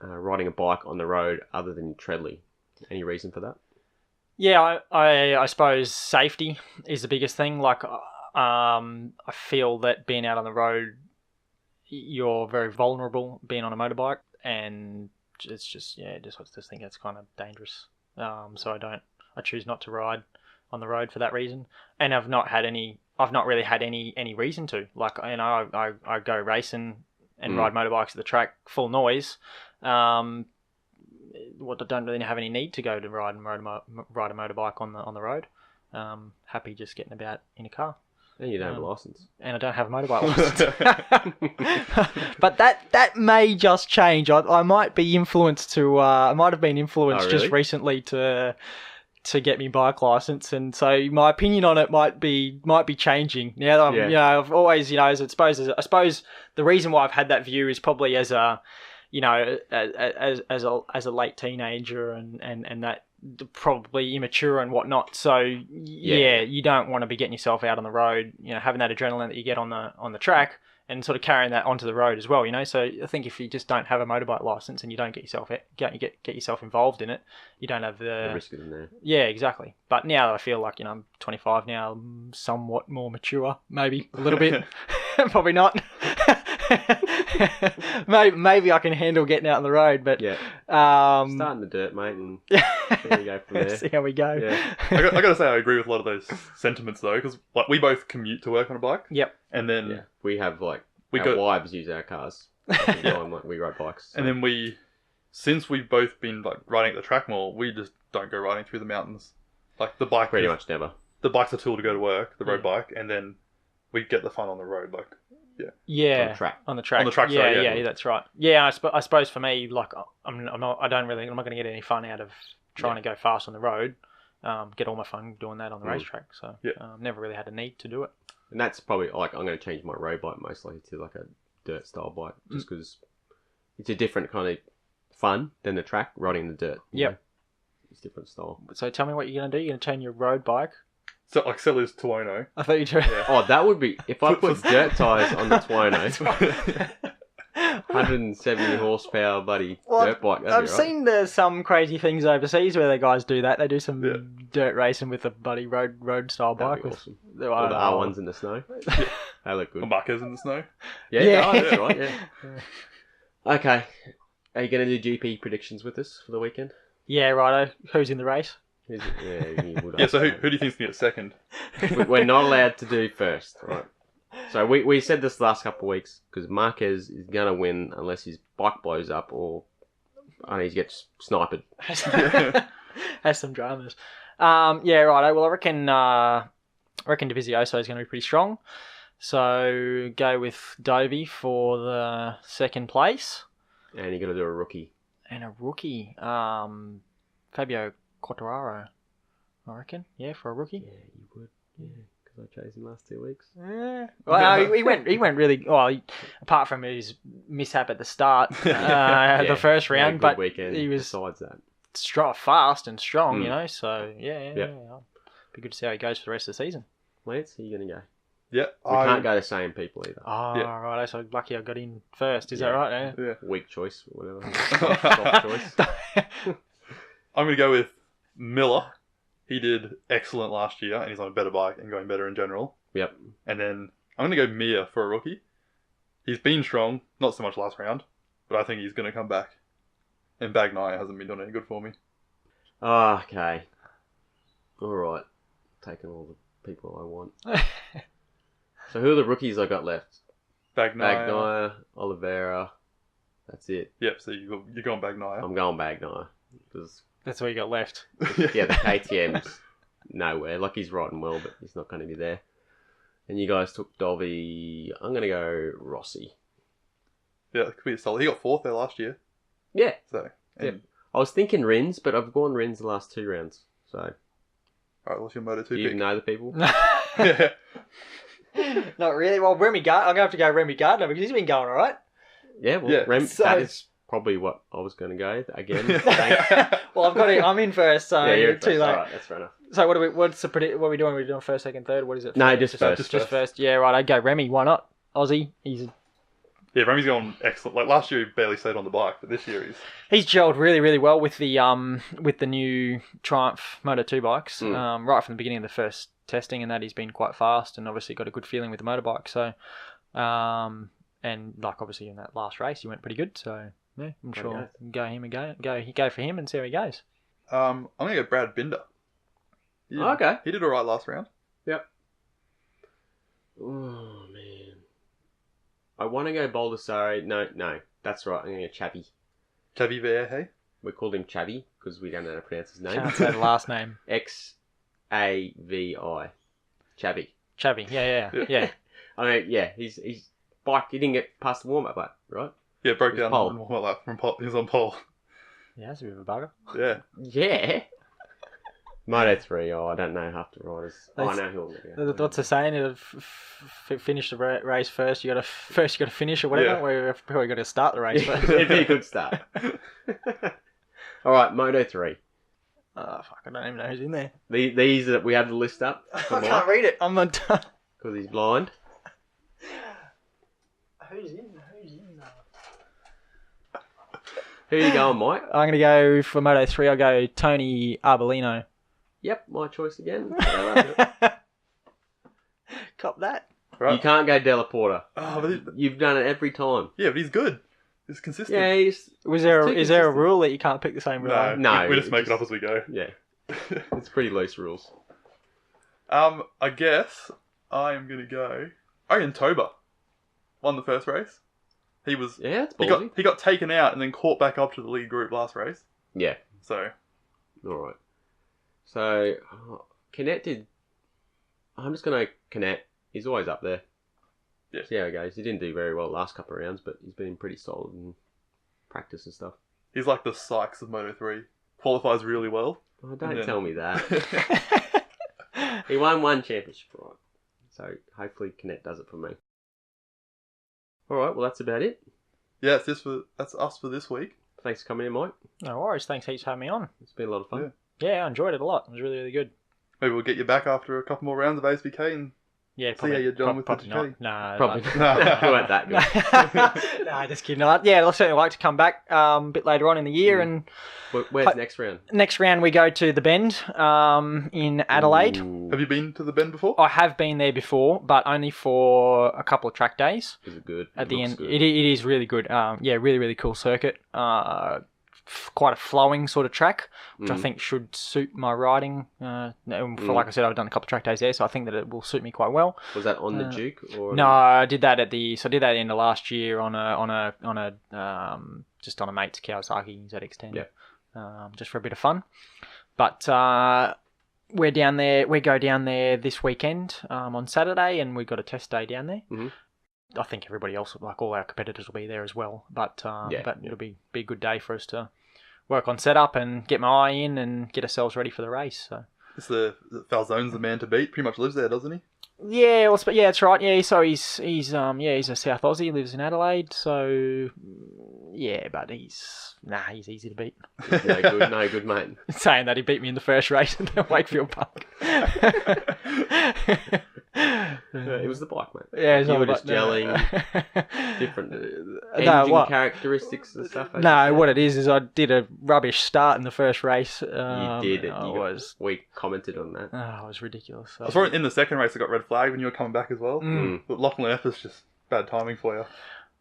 riding a bike on the road other than Treadley? Any reason for that? Yeah, I suppose safety is the biggest thing. Like, I feel that being out on the road, you're very vulnerable being on a motorbike, and it's just I just think it's kind of dangerous. So I choose not to ride on the road for that reason, and I've not really had any reason to. Like, I go racing and ride motorbikes at the track full noise. I don't really have any need to go to ride a motorbike on the road. Happy just getting about in a car. And you don't have a license. And I don't have a motorbike license. But that may just change. I might be influenced I might have been influenced just recently to get me bike license, and so my opinion on it might be changing. Now I've always, I suppose the reason why I've had that view is probably as a late teenager and that probably immature and whatnot. So you don't want to be getting yourself out on the road, having that adrenaline that you get on the track and sort of carrying that onto the road as well, So I think if you just don't have a motorbike license and you don't get yourself involved in it, you don't have the risk is in there. Yeah, exactly. But now that I feel like, I'm 25 now, I'm somewhat more mature, maybe a little bit. Probably not. Maybe I can handle getting out on the road, but start in the dirt, mate, and there you go from there. See how we go. Yeah. I got to say I agree with a lot of those sentiments though, because we both commute to work on a bike. Yep. And then we have our wives use our cars. We ride bikes. So. And then since we've both been riding at the track more, we just don't go riding through the mountains. Like the bike, pretty much never. The bike's a tool to go to work, the road bike, and then we get the fun on the road, Yeah, on the track. Yeah, that's right. Yeah, I suppose for me, I'm not going to get any fun out of trying to go fast on the road. Get all my fun doing that on the racetrack. So never really had a need to do it. And that's probably like I'm going to change my road bike most likely to like a dirt style bike, just because it's a different kind of fun than the track riding the dirt. Yep. know? It's different style. So tell me what you're going to do. You're going to turn your road bike. So like sell his Tuono. I thought you were. Yeah. Oh, that would be if I put dirt tires on the Tuono. 170 horsepower bloody dirt bike. That'd I've be right. seen some crazy things overseas where the guys do that. They do some dirt racing with a bloody road style That'd bike. be With, awesome. I Or don't the know. R1s in the snow. They look good. Buckers in the snow. Yeah, oh, that's right. Yeah. Okay. Are you going to do GP predictions with us for the weekend? Yeah, righto. Who's in the race? Is it? Yeah, you would. Yeah, so who do you think's going to get second? We're not allowed to do first, right? So we said this the last couple of weeks because Marquez is going to win unless his bike blows up or he gets sniped. Has some dramas. Yeah, righto. Well, I reckon Dovizioso is going to be pretty strong. So go with Dovey for the second place. And you got to do a rookie. And a rookie, Fabio Quartararo, I reckon. Yeah, for a rookie. Yeah, you would. Yeah, because I chose him last 2 weeks. Yeah. Well, he went really well. Apart from his mishap at the start, the first round, good but weekend he was besides that. fast and strong, you know. So yeah. Be good to see how he goes for the rest of the season. Lance, are you going to go? Yeah. We can't go the same people either. Oh, right. So lucky I got in first. Is that right? Yeah. Weak choice, whatever. Soft choice. I'm going to go with Miller. He did excellent last year, and he's on a better bike and going better in general. Yep. And then I'm going to go Mir for a rookie. He's been strong, not so much last round, but I think he's going to come back. And Bagnaia hasn't been doing any good for me. Oh, okay. All right. Taking all the people I want. So who are the rookies I got left? Bagnaia, Oliveira. That's it. Yep, so you're going Bagnaia. I'm going Bagnaia. Because That's all you got left. yeah, the KTM's nowhere. Like, he's riding well, but he's not going to be there. And you guys took Dovey. I'm going to go Rossi. Yeah, it could be a solid. He got fourth there last year. Yeah. So, and, I was thinking Rins, but I've gone Rins the last 2 rounds. So, alright, what's your Moto2 do you pick? know the people? Yeah. Not really. Well, Remy Gardner. I'm going to have to go Remy Gardner because he's been going all right. Yeah, well, Yeah. that is probably what I was going to go again. Well, I'm in first, so yeah, you're too first. late. All right, that's fair enough. So what are we doing? Are we doing first, second, third? What is it? No, just first. Just first. Yeah, right. I'd go Remy. Why not? Aussie. Yeah, Remy's going excellent. Like last year, he barely stayed on the bike, but this year He's gelled really, really well with the new Triumph Moto2 bikes. Right from the beginning of the first testing, and that he's been quite fast, and obviously got a good feeling with the motorbike. So, and like obviously in that last race, he went pretty good. So yeah, I'm sure go for him and see how he goes. I'm gonna go Brad Binder. Okay. He did alright last round. Yep. Oh, man. I want to go Baldessari. No. That's right. I'm going to go Chavi. Xavi Vieja. We called him Chavi because we don't know how to pronounce his name. Can't say the last name. Xavi. Chavi. Yeah. I mean, yeah, he's bike. He didn't get past the warm-up lap, right? Yeah, broke down pole. What lap from pole? He was on pole. Yeah, that's a bit of a bugger. Yeah. Yeah. Moto3, I don't know half the riders. I know who I'm going to go. What's the saying? Finish the race first. You got to finish or whatever. Yeah. Where you probably got to start the race first. It'd be a good start. All right, Moto3. Oh fuck! I don't even know who's in there. These that we have the list up. I can't read it. I'm not done. Because he's blind. Who's in? Who are you going, Mike? I'm gonna go for Moto3. I'll go Tony Arbolino. Yep, my choice again. Cop that. Right. You can't go Della Porta. Oh, but You've done it every time. yeah, but he's good. He's consistent. Yeah, he's... Is there a consistent. rule that you can't pick the same rule? No, we just make it just- up as we go. Yeah, it's pretty loose rules. I guess I'm gonna go. I reckon Toba won the first race. He was. Yeah, it's ballsy. He got taken out and then caught back up to the lead group last race. Yeah, So all right. So, Canet did... I'm just going to Canet. He's always up there. Yeah. See how he goes. He didn't do very well last couple of rounds, but he's been pretty solid in practice and stuff. he's like the Sykes of Moto3. Qualifies really well. Oh, don't then- tell me that. He won 1 championship, right? So hopefully Canet does it for me. All right, well that's about it. Yeah, that's us for this week. Thanks for coming in, Mike. No worries. Thanks heaps for having me on. It's been a lot of fun. Yeah, I enjoyed it a lot. It was really, really good. Maybe we'll get you back after a couple more rounds of WSBK and Yeah, see how you're done with the probably not. Ducati. No, Probably no. not. We weren't that good. No, just kidding. Yeah, I'll certainly like to come back a bit later on in the year. And Where's next round? next round we go to the Bend in Adelaide. Ooh. Have you been to the Bend before? I have been there before, but only for a couple of track days. Is it good? At the end, Good. it is really good. Yeah, really, really cool circuit. Quite a flowing sort of track, which I think should suit my riding. Like I said, I've done a couple of track days there, so I think that it will suit me quite well. Was that on the Duke or No, I did that at the end of last year on a just on a mate's Kawasaki ZX10. Yeah. Just for a bit of fun. But we go down there this weekend on Saturday, and we've got a test day down there. Mhm. I think everybody else, like all our competitors, will be there as well. But it'll be a good day for us to work on setup and get my eye in and get ourselves ready for the race. So. Falzone's the man to beat. Pretty much lives there, doesn't he? Yeah, that's right. Yeah, so he's a South Aussie, lives in Adelaide. So yeah, but he's easy to beat. No good, mate. Saying that he beat me in the first race at the Wakefield Park. It was the bike, mate. Yeah, you were just yelling different engine characteristics and stuff. What it is I did a rubbish start in the first race. You did. We commented on that. Oh, it was ridiculous. I saw it in the second race. I got red flag when you were coming back as well. But Lachlan F is just bad timing for you.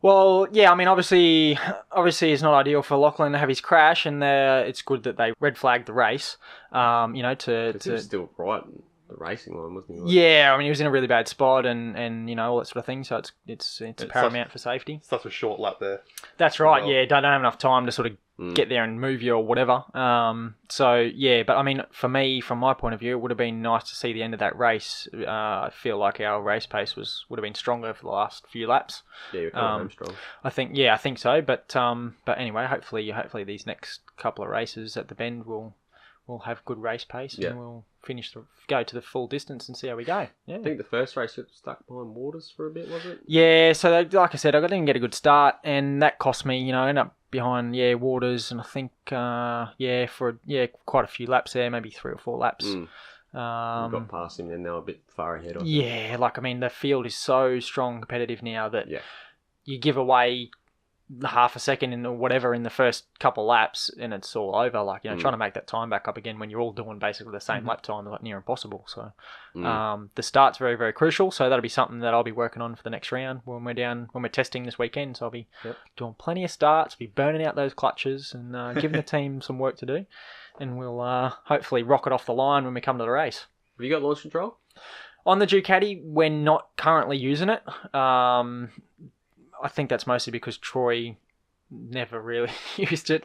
Well, yeah, I mean, obviously it's not ideal for Lachlan to have his crash, and it's good that they red flagged the race. He was still right in the racing line, wasn't he? Yeah, I mean, he was in a really bad spot, and all that sort of thing. So it's paramount for safety. Such a short lap there. That's right. Well. Yeah, don't have enough time to sort of get there and move you or whatever. So yeah, but I mean, for me, from my point of view, it would have been nice to see the end of that race. I feel like our race pace would have been stronger for the last few laps. Yeah, you're coming home strong. I think so. But anyway, hopefully these next couple of races at the Bend will have good race pace and we'll go to the full distance and see how we go. Yeah. I think the first race got stuck behind Waters for a bit, was it? Yeah, so like I said, I didn't get a good start, and that cost me, ended up behind Waters, and I think for quite a few laps there, maybe 3 or 4 laps. We got past him, and they were a bit far ahead of him. Yeah, the field is so strong, competitive now that you give away half a second or whatever in the first couple laps and it's all over. Trying to make that time back up again when you're all doing basically the same lap time is near impossible. So the start's very, very crucial. So that'll be something that I'll be working on for the next round when we're testing this weekend. So I'll be doing plenty of starts, be burning out those clutches and giving the team some work to do. And we'll hopefully rocket off the line when we come to the race. Have you got launch control? On the Ducati, we're not currently using it. I think that's mostly because Troy never really used it.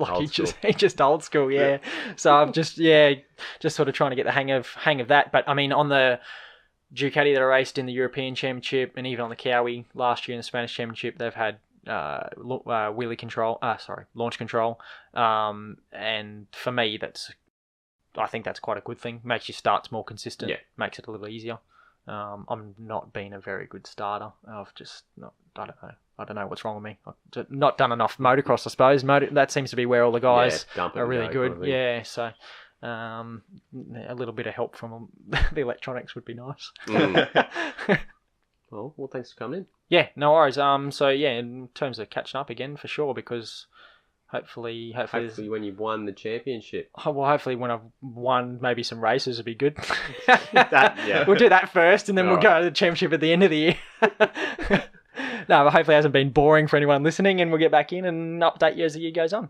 He just old school, yeah. So I'm just sort of trying to get the hang of that. But I mean, on the Ducati that I raced in the European Championship and even on the Cowie last year in the Spanish Championship, they've had launch control. And for me, I think that's quite a good thing. Makes your starts more consistent. Yeah. Makes it a little easier. I'm not being a very good starter. I don't know what's wrong with me. I've not done enough motocross, I suppose. That seems to be where all the guys are really good. Yeah, so a little bit of help from the electronics would be nice. Well, thanks for coming in. Yeah, no worries. So yeah, in terms of catching up again, for sure, because hopefully when you've won the championship. Well, hopefully when I've won maybe some races would be good. Yeah. We'll do that first, and then we'll go to the championship at the end of the year. No, but hopefully it hasn't been boring for anyone listening, and we'll get back in and update you as the year goes on.